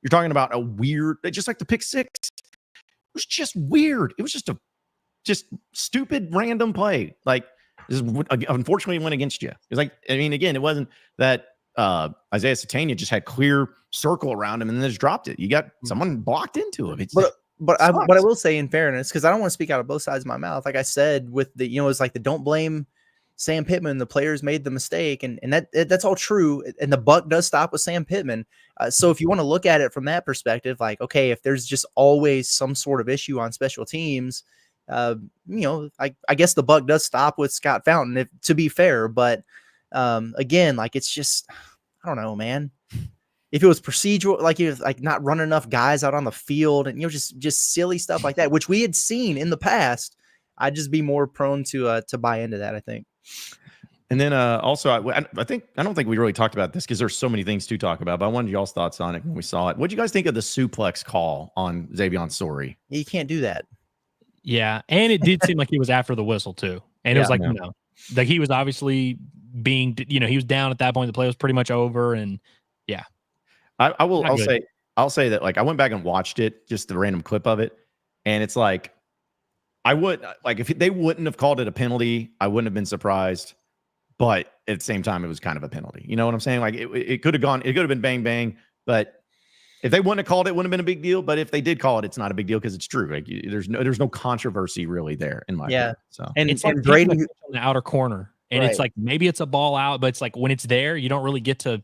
You're talking about a weird, just like the pick six. It was just weird. It was just stupid random play. Like this unfortunately went against you. It's like, I mean, again, it wasn't that Isaiah Satania just had clear circle around him and then just dropped it. You got someone blocked into him. But I will say in fairness, because I don't want to speak out of both sides of my mouth. Like I said, with the, it's like the don't blame Sam Pittman, the players made the mistake, and that's all true. And the buck does stop with Sam Pittman. So if you want to look at it from that perspective, like, okay, if there's just always some sort of issue on special teams, I guess the buck does stop with Scott Fountain, to be fair. But again, like it's just, I don't know, man. If it was procedural, like it was like not running enough guys out on the field, and just silly stuff like that, which we had seen in the past, I'd just be more prone to buy into that, I think. And then also, I don't think we really talked about this because there's so many things to talk about, but I wanted y'all's thoughts on it when we saw it. What do you guys think of the suplex call on Xavier Sori? You can't do that. Yeah, and it did seem like he was after the whistle too, and it was like, like he was obviously being, he was down at that point. The play was pretty much over, and yeah. I'll say that, like, I went back and watched it, just the random clip of it, and it's like, if they wouldn't have called it a penalty, I wouldn't have been surprised. But at the same time, it was kind of a penalty. You know what I'm saying? Like it could have been bang bang, but if they wouldn't have called it, it wouldn't have been a big deal. But if they did call it, it's not a big deal because it's true. Like there's no controversy really there in my opinion. So and it's like Brady on the outer corner, and it's like maybe it's a ball out, but it's like when it's there, you don't really get to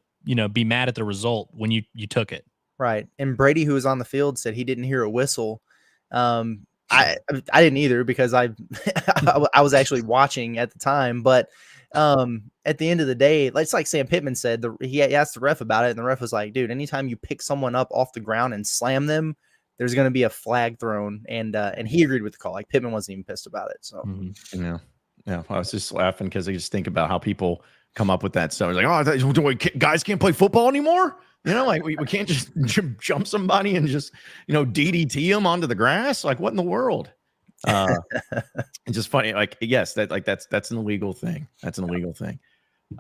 be mad at the result when you took it. Right. And Brady, who was on the field, said he didn't hear a whistle. I didn't either because I was actually watching at the time, but at the end of the day, it's like Sam Pittman said, he asked the ref about it, and the ref was like, dude, anytime you pick someone up off the ground and slam them, there's going to be a flag thrown. And he agreed with the call. Like Pittman wasn't even pissed about it. So yeah. Yeah, I was just laughing because I just think about how people come up with that stuff. It's like, oh, guys can't play football anymore. You know, like we can't just jump somebody and just, DDT them onto the grass. Like, what in the world? It's just funny. Like, yes, that's an illegal thing. That's an illegal thing.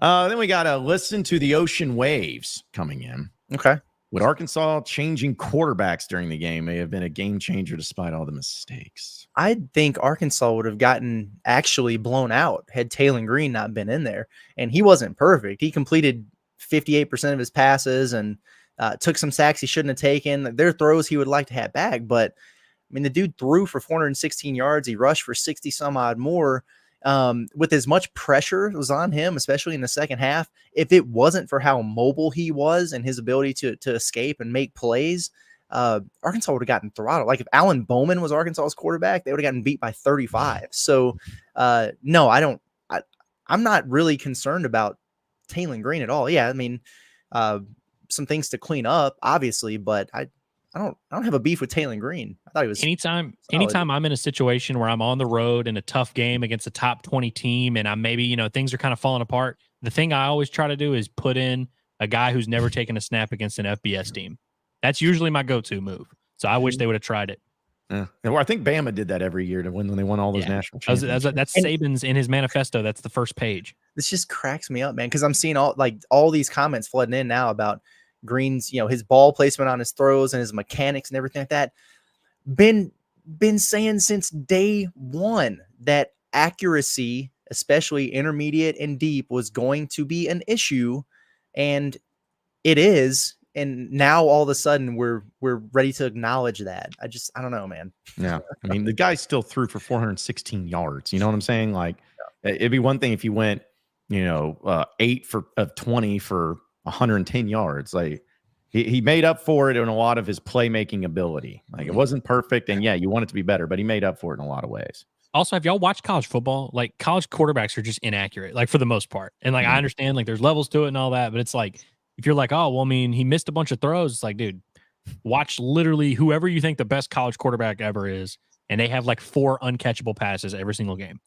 Then we got to listen to the ocean waves coming in. Okay. Would Arkansas changing quarterbacks during the game may have been a game changer despite all the mistakes? I think Arkansas would have gotten actually blown out had Taylor Green not been in there. And he wasn't perfect. He completed 58% of his passes and took some sacks he shouldn't have taken. There are throws he would like to have back. But, I mean, the dude threw for 416 yards. He rushed for 60 some odd more. With as much pressure was on him, especially in the second half, if it wasn't for how mobile he was and his ability to escape and make plays, Arkansas would have gotten throttled. Like if Alan Bowman was Arkansas's quarterback, they would have gotten beat by 35. So, no, I'm not really concerned about Taylor Green at all. Yeah, I mean, some things to clean up, obviously, but I don't have a beef with Taylor Green. I thought he was anytime solid. I'm in a situation where I'm on the road in a tough game against a top 20 team and I'm maybe, things are kind of falling apart. The thing I always try to do is put in a guy who's never taken a snap against an FBS team. That's usually my go-to move. So I wish they would have tried it. Yeah. Well, I think Bama did that every year when they won all those national championships. That's Saban's in his manifesto. That's the first page. This just cracks me up, man, because I'm seeing all these comments flooding in now about Green's, his ball placement on his throws and his mechanics and everything like that. Been saying since day one that accuracy, especially intermediate and deep, was going to be an issue, and it is. And now all of a sudden we're ready to acknowledge that. I don't know, man. Yeah, I mean the guy still threw for 416 yards. You know what I'm saying? Like it'd be one thing if you went, 8 of 20 for 110 yards. Like he made up for it in a lot of his playmaking ability. Like it wasn't perfect, and yeah, you want it to be better, but he made up for it in a lot of ways. Also, have y'all watched college football? Like college quarterbacks are just inaccurate, like for the most part. And like I understand like there's levels to it and all that, but it's like if you're like, oh, well, I mean, he missed a bunch of throws. It's like, dude, watch literally whoever you think the best college quarterback ever is, and they have like 4 uncatchable passes every single game.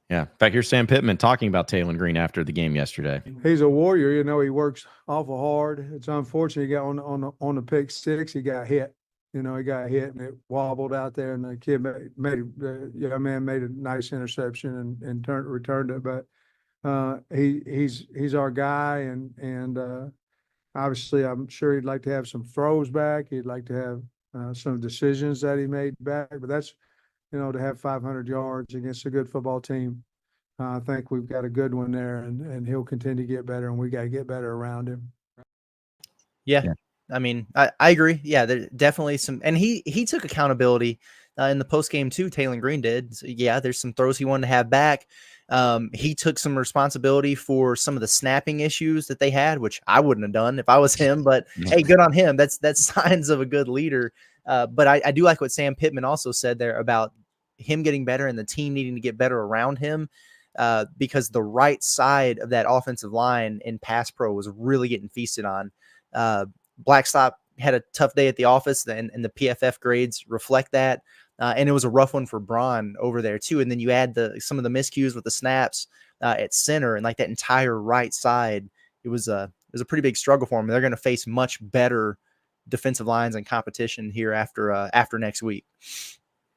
Yeah. In fact, here's Sam Pittman talking about Taylor Green after the game yesterday. He's a warrior. He works awful hard. It's unfortunate he got on the pick 6. He got hit. He got hit and it wobbled out there, and the kid made a nice interception and returned it. But he's our guy, and obviously I'm sure he'd like to have some throws back. He'd like to have some decisions that he made back. But that's to have 500 yards against a good football team. I think we've got a good one there, and he'll continue to get better, and we got to get better around him. Yeah. I mean, I agree. Yeah, there's definitely some, and he took accountability in the post game too. Taylor Green did. So, yeah, there's some throws he wanted to have back. He took some responsibility for some of the snapping issues that they had, which I wouldn't have done if I was him. But hey, good on him. That's signs of a good leader. But I do like what Sam Pittman also said there about him getting better and the team needing to get better around him. Because the right side of that offensive line in pass pro was really getting feasted on. Blackstop had a tough day at the office, and the PFF grades reflect that. And it was a rough one for Braun over there too. And then you add some of the miscues with the snaps at center, and like that entire right side, it was a pretty big struggle for them. They're going to face much better defensive lines and competition here after next week.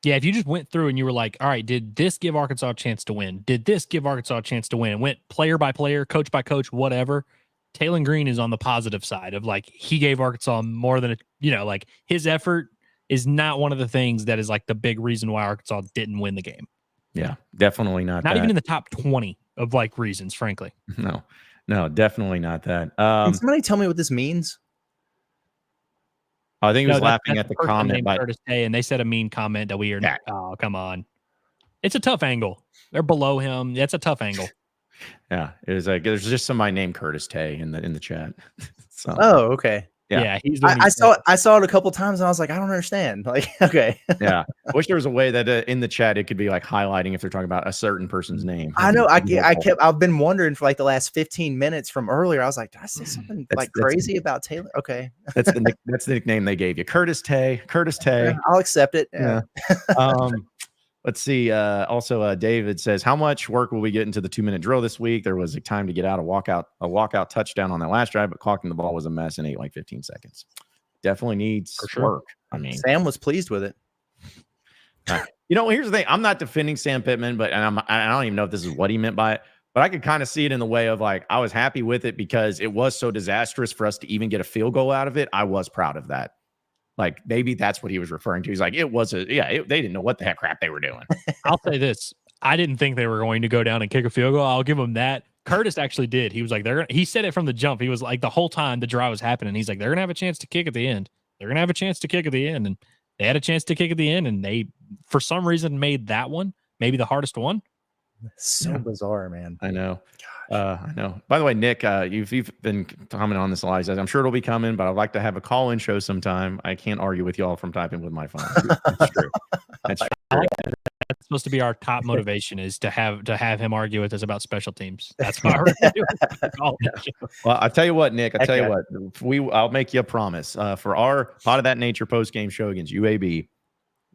Yeah, if you just went through and you were like, all right, did this give Arkansas a chance to win? Did this give Arkansas a chance to win? And went player by player, coach by coach, whatever. Taylor Green is on the positive side of like he gave Arkansas more than like his effort is not one of the things that is like the big reason why Arkansas didn't win the game. Yeah, definitely not. Not even in the top 20 of like reasons, frankly. No, definitely not that. Can somebody tell me what this means? I think he was laughing at the comment by Curtis Hay, and they said a mean comment that we are. Oh, come on! It's a tough angle. They're below him. That's a tough angle. Yeah, it was like there's just somebody named Curtis Tay in the chat. So, oh, okay. Yeah, he's. I saw it a couple times, and I was like, I don't understand. Like, okay. Yeah, I wish there was a way that in the chat it could be like highlighting if they're talking about a certain person's name. I know. I've been wondering for like the last 15 minutes from earlier. I was like, did I say something crazy about Taylor? Okay, that's the nickname they gave you, Curtis Tay. Curtis Tay. I'll accept it. Yeah. Let's see. Also, David says, how much work will we get into the 2-minute drill this week? There was a time to get out a walkout touchdown on that last drive, but clocking the ball was a mess and ate like 15 seconds. Definitely needs For sure. work. I mean, Sam was pleased with it. here's the thing. I'm not defending Sam Pittman, but I don't even know if this is what he meant by it, but I could kind of see it in the way of like, I was happy with it because it was so disastrous for us to even get a field goal out of it. I was proud of that. Like maybe that's what he was referring to. He's like, they didn't know what the heck crap they were doing. I'll say this. I didn't think they were going to go down and kick a field goal. I'll give them that. Curtis actually did. He was like, he said it from the jump. He was like, the whole time the drive was happening, he's like, they're going to have a chance to kick at the end. They're going to have a chance to kick at the end. And they had a chance to kick at the end. And they, for some reason, made that one maybe the hardest one. So bizarre, man. I know. I know. By the way, Nick, you've been commenting on this a lot. He says, I'm sure it'll be coming, but I'd like to have a call-in show sometime. I can't argue with y'all from typing with my phone. That's true. That's true. That's supposed to be our top motivation is to have him argue with us about special teams. That's why we're doing it. Well, I'll tell you what, Nick, I'll make you a promise. For our Pot of That Nature post-game show against UAB,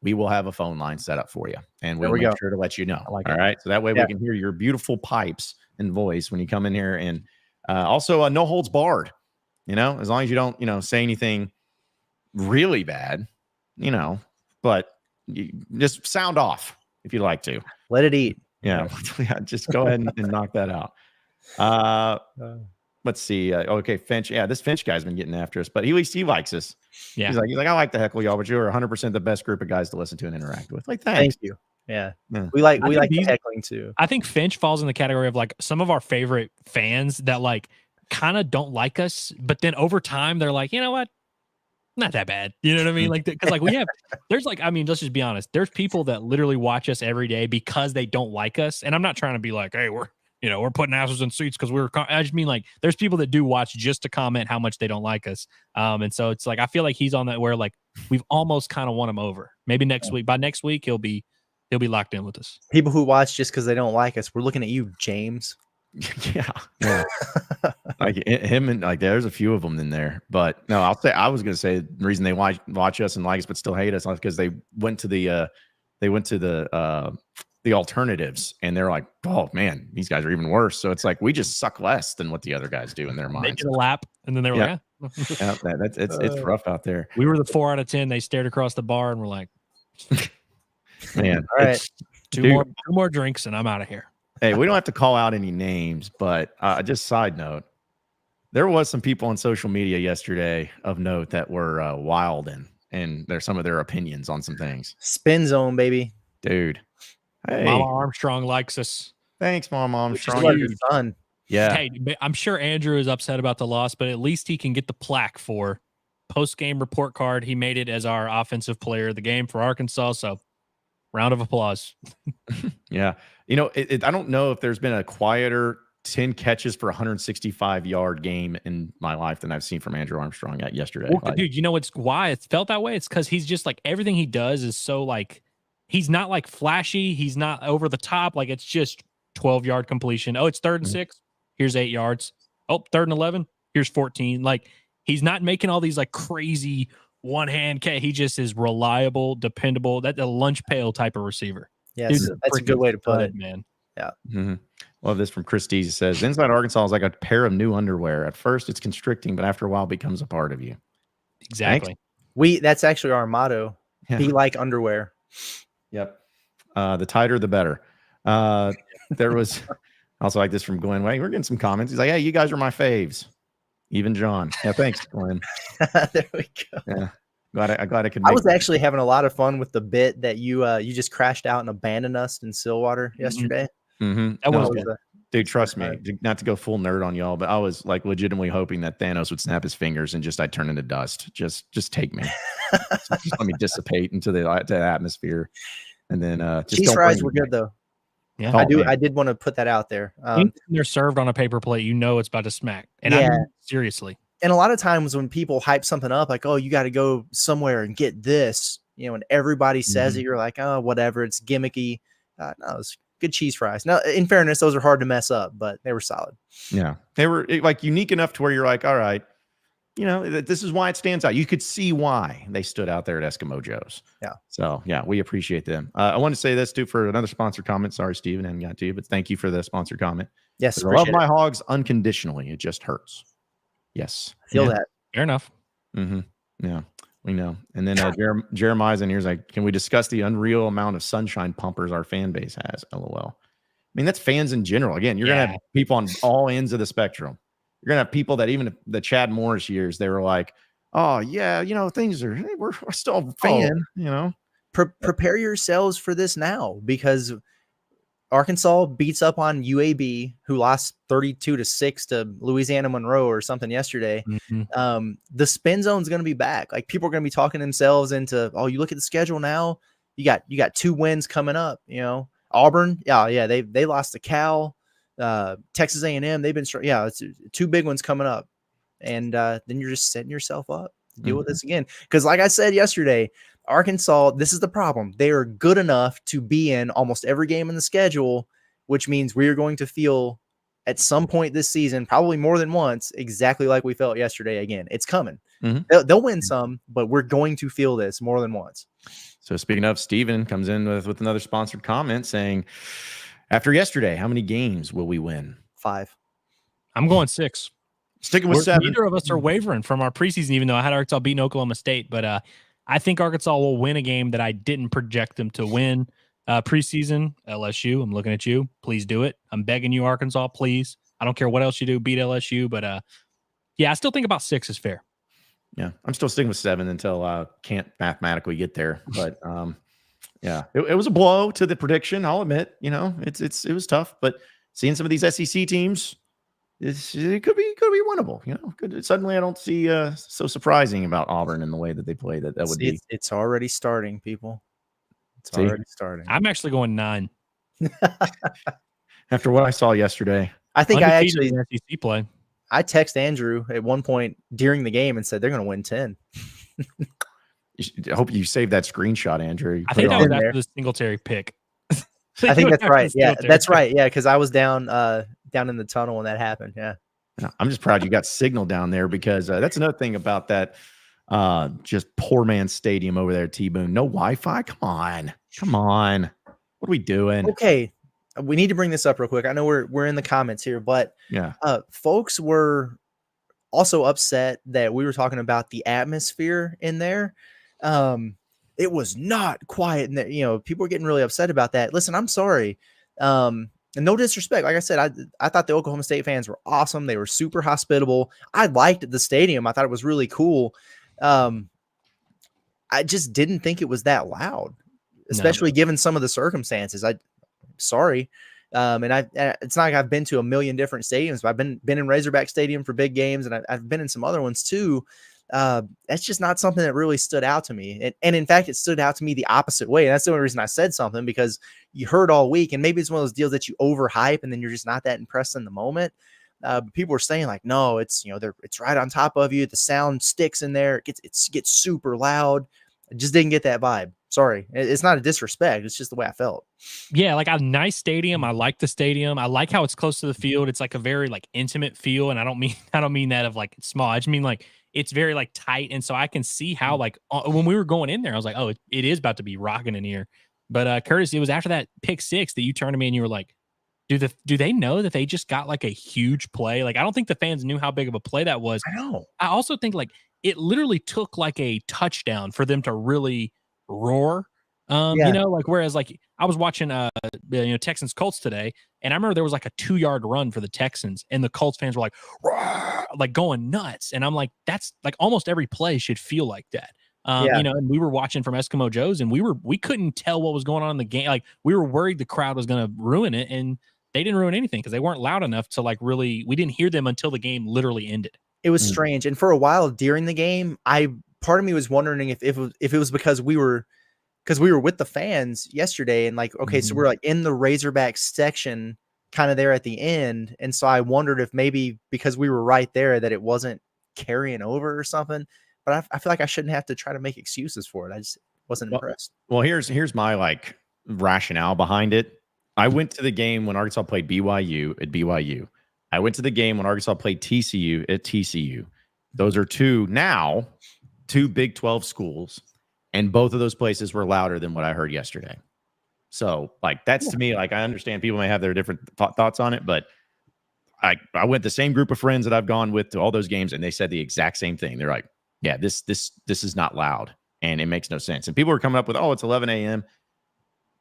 we will have a phone line set up for you, and we'll make sure to let you know. All right. So that way we can hear your beautiful pipes and voice when you come in here. And also no holds barred, as long as you don't, say anything really bad, but you just sound off if you'd like to. Let it eat. Yeah. Just go ahead and knock that out. Let's see. Okay, Finch. Yeah, this Finch guy's been getting after us, but at least he likes us. Yeah. He's like, I like to heckle y'all, but you're 100% the best group of guys to listen to and interact with. Like, thanks. Thank you. Yeah. We like the heckling too. I think Finch falls in the category of like some of our favorite fans that like kind of don't like us, but then over time they're like, you know what? Not that bad. You know what I mean? Like, because like there's like, let's just be honest. There's people that literally watch us every day because they don't like us. And I'm not trying to be like, hey, we're putting asses in seats because I just mean like there's people that do watch just to comment how much they don't like us. And so it's like, I feel like he's on that where like we've almost kind of won him over. Maybe by next week, he'll be locked in with us. People who watch just because they don't like us. We're looking at you, James. Yeah. Like him and like there's a few of them in there, but no, I was gonna say the reason they watch us and like us but still hate us is because they went to the alternatives and they're like, oh man, these guys are even worse. So it's like we just suck less than what the other guys do in their minds. They did a lap and then they were like, it's rough out there. We were the 4 out of 10. They stared across the bar and were like, man, all right, two more drinks and I'm out of here. Hey, we don't have to call out any names, but just side note, there was some people on social media yesterday of note that were wild and there's some of their opinions on some things. Spin zone, baby. Dude. Hey. Mama Armstrong likes us. Thanks, Mama Armstrong. Like your son. Yeah. Hey, I'm sure Andrew is upset about the loss, but at least he can get the plaque for post-game report card. He made it as our offensive player of the game for Arkansas. So round of applause. Yeah. I don't know if there's been a quieter 10 catches for 165-yard game in my life than I've seen from Andrew Armstrong yesterday. Well, dude, why it's felt that way? It's because he's just like everything he does is so like he's not like flashy. He's not over the top. Like it's just 12-yard completion. Oh, it's 3rd and 6. Here's 8 yards. Oh, 3rd and 11. Here's 14. Like he's not making all these like crazy one-hand catch. He just is reliable, dependable. That's a lunch pail type of receiver. Yes, that's a good way to put it, man. Yeah. Mm-hmm. Love this from Chris Dees. It says, inside Arkansas is like a pair of new underwear. At first, it's constricting, but after a while, it becomes a part of you. Exactly. That's actually our motto. Yeah. Be like underwear. Yep. The tighter, the better. There was also like this from Glenn. We're getting some comments. He's like, hey, you guys are my faves. Even John. Yeah, thanks, Glenn. There we go. Yeah. Glad I could. I was actually having a lot of fun with the bit that you just crashed out and abandoned us in Stillwater yesterday. Mm-hmm. That was good. Dude, trust me, not to go full nerd on y'all, but I was like legitimately hoping that Thanos would snap his fingers and I'd turn into dust. Just take me. just let me dissipate into the atmosphere. And then just cheese fries were good though. Yeah, I did want to put that out there. They're served on a paper plate, it's about to smack. And I mean, seriously. And a lot of times when people hype something up, like, oh, you got to go somewhere and get this, and everybody says it, you're like, oh, whatever, it's gimmicky. No, it's good cheese fries. Now, in fairness, those are hard to mess up, but they were solid. Yeah, they were like unique enough to where you're like, all right, this is why it stands out. You could see why they stood out there at Eskimo Joe's. Yeah. So yeah, we appreciate them. I want to say this too for another sponsored comment. Sorry, Steven, I haven't got to you, but thank you for the sponsored comment. Yes, I love my Hogs unconditionally. It just hurts. Yes. I feel that. Fair enough. Mm-hmm. Yeah, we know. And then Jeremiah's in here is like, can we discuss the unreal amount of sunshine pumpers our fan base has? LOL. I mean, that's fans in general. Again, you're going to have people on all ends of the spectrum. You're going to have people that even the Chad Morris years, they were like, oh, yeah, things are, we're still a fan, Prepare yourselves for this now, because Arkansas beats up on UAB, who lost 32-6 to Louisiana Monroe or something yesterday. Mm-hmm. The spin zone is going to be back. Like, people are going to be talking themselves into, oh, you look at the schedule now, you got 2 wins coming up, Auburn. Yeah. They lost to Cal, Texas A&M. They've been it's 2 big ones coming up. And then you're just setting yourself up to deal with this again. Because like I said yesterday, Arkansas, this is the problem. They are good enough to be in almost every game in the schedule, which means we are going to feel at some point this season, probably more than once, exactly like we felt yesterday again. It's coming. Mm-hmm. They'll win some, but we're going to feel this more than once. So speaking of, Steven comes in with another sponsored comment saying, after yesterday, how many games will we win? 5. I'm going 6. Sticking with 7. Neither of us are wavering from our preseason, even though I had Arkansas beating Oklahoma State. But I think Arkansas will win a game that I didn't project them to win preseason. LSU, I'm looking at you. Please do it. I'm begging you, Arkansas, please. I don't care what else you do. Beat LSU. But I still think about 6 is fair. Yeah, I'm still sticking with 7 until I can't mathematically get there. But it was a blow to the prediction. I'll admit, it was tough. But seeing some of these SEC teams, it could be winnable. Suddenly I don't see so surprising about Auburn in the way that they play. That would be. It's already starting, people. It's already starting. I'm actually going 9. After what I saw yesterday, I think undefeated in SEC play. I text Andrew at one point during the game and said they're going to win 10. I hope you saved that screenshot, Andrew. I think that was after the Singletary pick. I think that's right. Yeah, that's right. Yeah, because I was down in the tunnel when that happened. Yeah. I'm just proud you got signal down there, because that's another thing about that just poor man's stadium over there at T-Boone. No Wi-Fi. Come on. What are we doing? Okay. We need to bring this up real quick. I know we're in the comments here, but folks were also upset that we were talking about the atmosphere in there. It was not quiet in there. People were getting really upset about that. Listen, I'm sorry. And no disrespect. Like I said, I thought the Oklahoma State fans were awesome. They were super hospitable. I liked the stadium. I thought it was really cool. I just didn't think it was that loud, especially given some of the circumstances. Sorry. And it's not like I've been to a million different stadiums, but I've been in Razorback Stadium for big games, and I've been in some other ones too. That's just not something that really stood out to me. And in fact, it stood out to me the opposite way. And that's the only reason I said something, because you heard all week, and maybe it's one of those deals that you overhype and then you're just not that impressed in the moment. But people were saying like, no, it's, it's right on top of you. The sound sticks in there. It gets super loud. I just didn't get that vibe. Sorry. It's not a disrespect. It's just the way I felt. Yeah. Like a nice stadium. I like the stadium. I like how it's close to the field. It's like a very like intimate feel. And I don't mean that of like it's small. I just mean like it's very like tight. And so I can see how like when we were going in there, I was like, oh, it is about to be rocking in here. But Curtis, it was after that pick 6 that you turned to me and you were like, do they know that they just got like a huge play? Like, I don't think the fans knew how big of a play that was. I know. I also think like it literally took like a touchdown for them to really roar. Like whereas like I was watching Texans Colts today, and I remember there was like a 2-yard run for the Texans, and the Colts fans were like going nuts. And I'm like, that's like almost every play should feel like that. And we were watching from Eskimo Joe's, and we couldn't tell what was going on in the game. Like we were worried the crowd was going to ruin it, and they didn't ruin anything because they weren't loud enough to like really. We didn't hear them until the game literally ended. It was strange, and for a while during the game, part of me was wondering if it was because we were with the fans yesterday, and like so we're like in the Razorback section, kind of there at the end, and so I wondered if maybe because we were right there that it wasn't carrying over or something. But I feel like I shouldn't have to try to make excuses for it. I just wasn't impressed. Well, here's my like rationale behind it. I went to the game when Arkansas played BYU at BYU. I went to the game when Arkansas played TCU at TCU. Those are two Big 12 schools, and both of those places were louder than what I heard yesterday. So, like, that's to me, like, I understand people may have their different thoughts on it, but I went the same group of friends that I've gone with to all those games, and they said the exact same thing. They're like, yeah, this is not loud, and it makes no sense. And people were coming up with, oh, it's 11 a.m.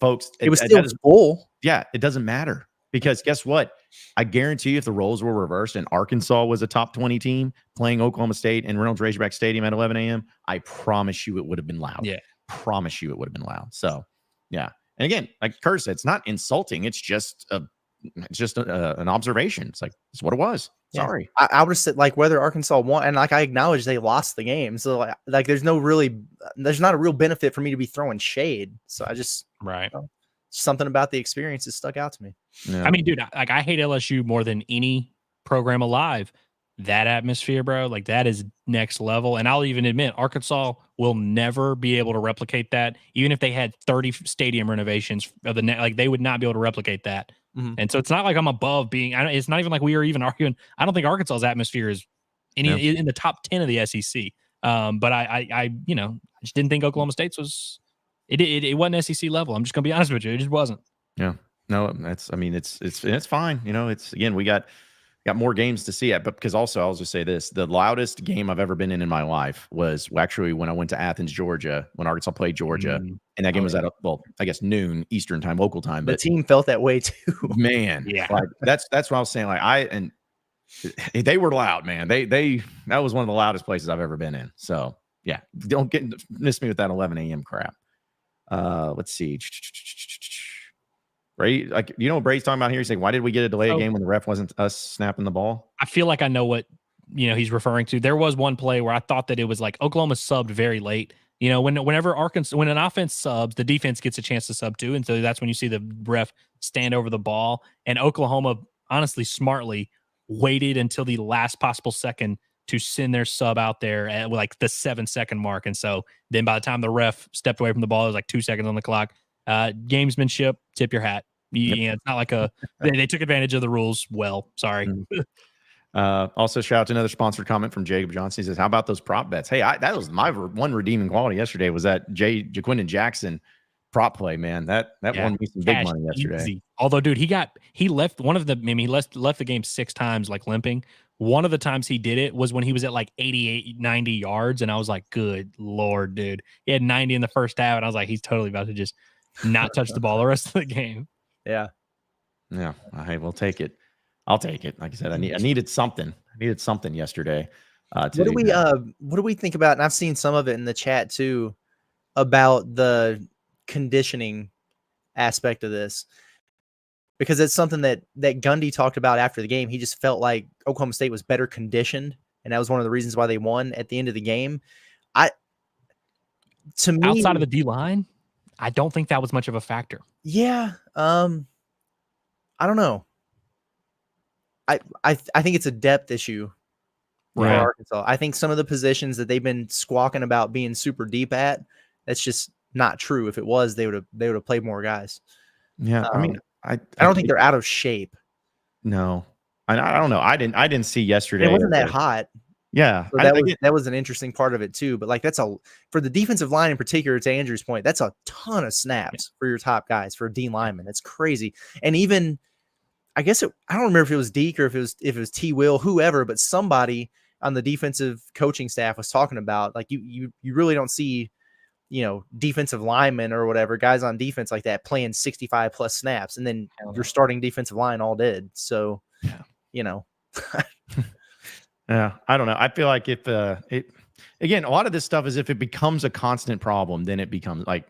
Folks, It was still full. Yeah, it doesn't matter, because guess what? I guarantee you, if the roles were reversed and Arkansas was a top 20 team playing Oklahoma State in Reynolds Razorback Stadium at 11 a.m., I promise you it would have been loud. Yeah. Promise you it would have been loud. So, yeah. And again, like Kurt said, it's not insulting. It's just an observation. It's like, it's what it was. Yeah. Sorry. I would have said, like, whether Arkansas won, and like I acknowledge they lost the game, so like there's not a real benefit for me to be throwing shade. So I just Right. Something about the experience that stuck out to me. Yeah. I mean, dude, like I hate LSU more than any program alive. That atmosphere, bro, like that is next level. And I'll even admit, Arkansas will never be able to replicate that. Even if they had 30 stadium renovations of the like, they would not be able to replicate that. Mhm. And so it's not like I'm above being. It's not even like we are even arguing. I don't think Arkansas's atmosphere is in the top 10 of the SEC. But I just didn't think Oklahoma State's was. It wasn't SEC level. I'm just gonna be honest with you. It just wasn't. Yeah. No, it's fine. You know, it's, again, we got more games to see it, but because also I'll just say this, the loudest game I've ever been in my life was actually when I went to Athens, Georgia, when Arkansas played Georgia. And that game was at, I guess noon Eastern time, local time. The But team felt that way too. Man, Yeah. like, that's what I was saying. Like they were loud, man. That was one of the loudest places I've ever been in. So yeah, don't miss me with that 11 a.m. crap. Let's see. Brady, like, you know what Brady's talking about here? He's saying, why did we get a delay game when the ref wasn't us snapping the ball? I feel like I know what he's referring to. There was one play where I thought that it was like Oklahoma subbed very late. Whenever when an offense subs, the defense gets a chance to sub too, and so that's when you see the ref stand over the ball. And Oklahoma, honestly, smartly waited until the last possible second to send their sub out there at like the 7-second mark. And so then by the time the ref stepped away from the ball, it was like 2 seconds on the clock. Gamesmanship, tip your hat. It's not like they took advantage of the rules. Well, sorry. Also, shout out to another sponsored comment from Jacob Johnson. He says, how about those prop bets? Hey, that was my one redeeming quality yesterday, was that Jaquindon Jackson prop play, man. That won me some big money yesterday. Easy. Although, dude, he left one of the, he left the game 6 times, like limping. One of the times he did it was when he was at like 88, 90 yards. And I was like, good Lord, dude. He had 90 in the first half. And I was like, he's totally about to just not touch the ball the rest of the game. Yeah. Yeah. Hey, we'll take it. I'll take it. Like I said, I needed something. I needed something yesterday. What do we think about, and I've seen some of it in the chat too, about the conditioning aspect of this, because it's something that Gundy talked about after the game. He just felt like Oklahoma State was better conditioned, and that was one of the reasons why they won at the end of the game. To me, outside of the D line, I don't think that was much of a factor. Yeah. I don't know. I think it's a depth issue for Arkansas. I think some of the positions that they've been squawking about being super deep at, that's just not true. If it was, they would have played more guys. Yeah. I mean, I don't think they're out of shape. No. I don't know. I didn't see yesterday. It wasn't that hot. Yeah. So that was an interesting part of it too. But like, for the defensive line in particular, to Andrew's point, that's a ton of snaps for your top guys, for a D lineman. That's crazy. And even, I guess I don't remember if it was Deke or if it was T. Will, whoever, but somebody on the defensive coaching staff was talking about, like, you really don't see, defensive linemen or whatever, guys on defense like that playing 65 plus snaps, and then your starting defensive line all did. So, Yeah, I don't know. I feel like if again, a lot of this stuff is, if it becomes a constant problem, then it becomes like,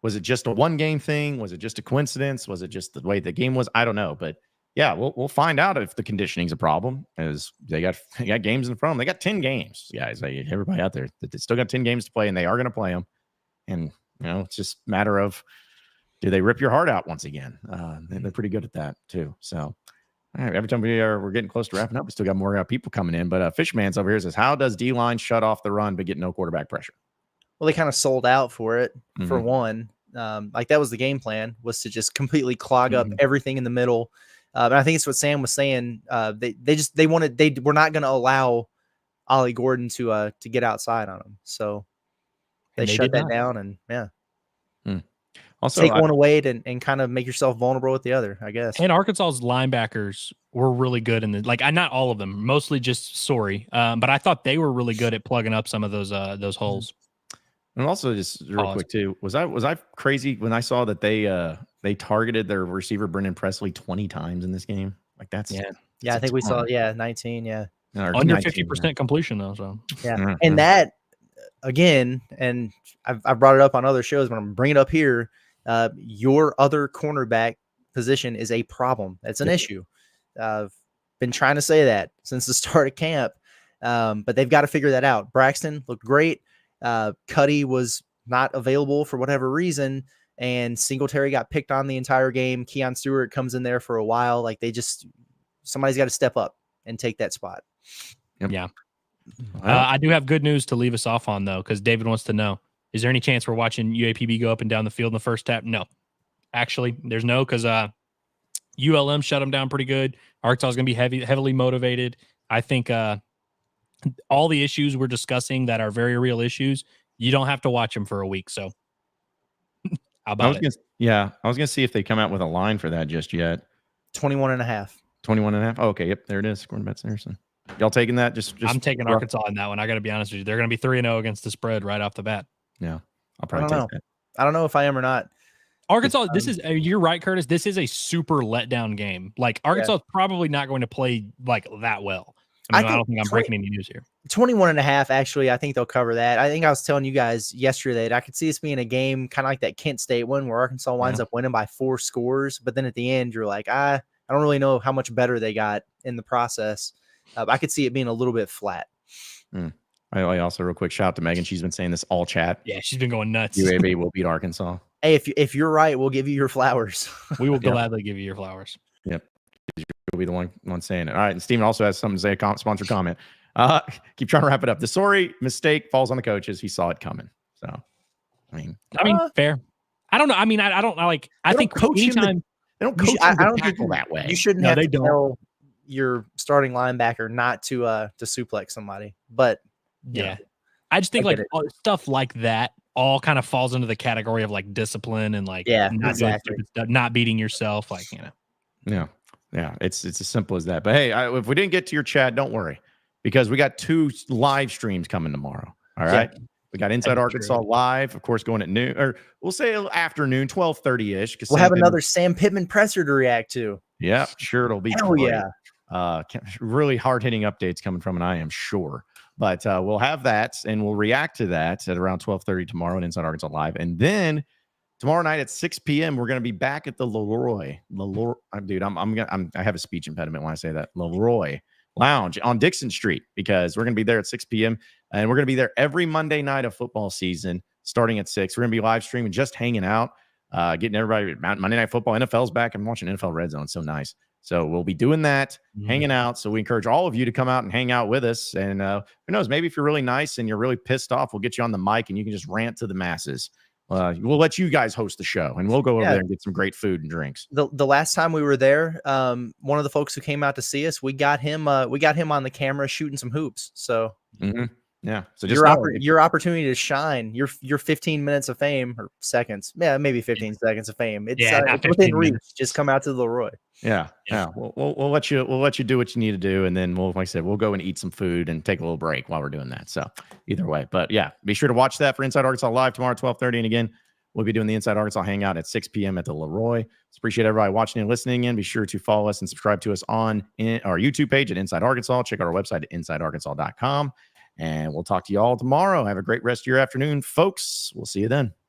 was it just a one game thing? Was it just a coincidence? Was it just the way the game was? I don't know. But yeah, we'll find out if the conditioning's a problem, as they got games in front of them. They got 10 games, guys. Like, everybody out there, they still got 10 games to play, and they are going to play them. And it's just a matter of, do they rip your heart out once again? They're pretty good at that too. So, all right, every time we're getting close to wrapping up, we still got more people coming in. But Fishman's over here says, how does D-line shut off the run but get no quarterback pressure? Well, they kind of sold out for it, for one. Like, that was the game plan, was to just completely clog up everything in the middle. And I think it's what Sam was saying. They were not going to allow Ollie Gordon to get outside on him. So they And they shut did that not. down, and Also, take one away and kind of make yourself vulnerable with the other, I guess. And Arkansas's linebackers were really good in the not all of them, mostly just Sorry. But I thought they were really good at plugging up some of those holes. and also just real Pause. quick too, was I crazy when I saw that they targeted their receiver Brendan Presley 20 times in this game? Like that's Yeah. Yeah, I think we saw ton. 19, yeah. Or Under 19, 50% completion though. So Yeah. Mhm. And that again, and I've brought it up on other shows, but I'm bringing it up here. Your other cornerback position is a problem. It's an issue. I've been trying to say that since the start of camp, but they've got to figure that out. Braxton looked great. Cuddy was not available for whatever reason, and Singletary got picked on the entire game. Keon Stewart comes in there for a while. Like somebody's got to step up and take that spot. Yep. Yeah. Well, I do have good news to leave us off on though, because David wants to know: is there any chance we're watching UAPB go up and down the field in the first half? No, actually, there's no, because ULM shut them down pretty good. Arkansas is going to be heavily motivated. I think all the issues we're discussing that are very real issues, you don't have to watch them for a week. So, how about it? I was gonna see if they come out with a line for that just yet. 21.5. 21.5. Oh, okay, yep, there it is. Scoring bet Sanderson. Y'all taking that? Just I'm taking Arkansas in that one. I got to be honest with you; they're going to be 3-0 against the spread right off the bat. Yeah, I'll I probably don't take know. that. I don't know if I am or not. Arkansas, this is you're right, Curtis. This is a super letdown game. Like Arkansas is probably not going to play like that well. I don't think I'm breaking any news here. 21.5. Actually, I think they'll cover that. I think I was telling you guys yesterday that I could see this being a game kind of like that Kent State one where Arkansas winds up winning by 4 scores. But then at the end, you're like, I don't really know how much better they got in the process. I could see it being a little bit flat. I also real quick shout out to Megan. She's been saying this all chat. Yeah, she's been going nuts. UAB will beat Arkansas. Hey, if you're right, we'll give you your flowers. We will gladly give you your flowers. Yep. You'll be the one saying it. All right. And Steven also has something to say, a sponsor comment. Keep trying to wrap it up. The sorry mistake falls on the coaches. He saw it coming. So, I mean, fair. I don't know. I mean, I don't like, I think anytime they don't coach I don't tackle think that way. You shouldn't No, have they to don't. tell your starting linebacker not to suplex somebody. But yeah. I just think I like get it. stuff like that all kind of falls into the category of like discipline and like Yeah, not doing exactly. stupid stuff, not beating yourself, like, you know. Yeah. It's as simple as that. But hey, if we didn't get to your chat, don't worry, because we got 2 live streams coming tomorrow. All right. Yeah. We got Inside Arkansas live, of course, going at noon, or we'll say afternoon, 12:30-ish. We'll have another Sam Pittman presser to react to. Yeah, sure. It'll be Hell great. yeah. Really hard-hitting updates coming from, and I am sure. But we'll have that, and we'll react to that at around 12:30 tomorrow at Inside Arkansas Live. And then tomorrow night at 6 p.m., we're going to be back at the Leroy. Dude, I have a speech impediment when I say that. Leroy Lounge on Dixon Street, because we're going to be there at 6 p.m. And we're going to be there every Monday night of football season, starting at 6. We're going to be live streaming, just hanging out, getting everybody Monday Night Football. NFL's back. I'm watching NFL Red Zone. So nice. So we'll be doing that, hanging out. So we encourage all of you to come out and hang out with us. And who knows, maybe if you're really nice and you're really pissed off, we'll get you on the mic and you can just rant to the masses. We'll let you guys host the show, and we'll go over there and get some great food and drinks. The last time we were there, one of the folks who came out to see us, we got him on the camera shooting some hoops. So yeah, so just your opportunity to shine, your 15 minutes of fame, or seconds, maybe 15 seconds of fame. It's within reach. Just come out to the Leroy. Yeah. We'll let you do what you need to do, and then like I said, we'll go and eat some food and take a little break while we're doing that. So either way, but yeah, be sure to watch that for Inside Arkansas Live tomorrow at 12:30, and again, we'll be doing the Inside Arkansas Hangout at 6 p.m. at the Leroy. Appreciate everybody watching and listening in. Be sure to follow us and subscribe to us on our YouTube page at Inside Arkansas. Check out our website at InsideArkansas.com. And we'll talk to you all tomorrow. Have a great rest of your afternoon, folks. We'll see you then.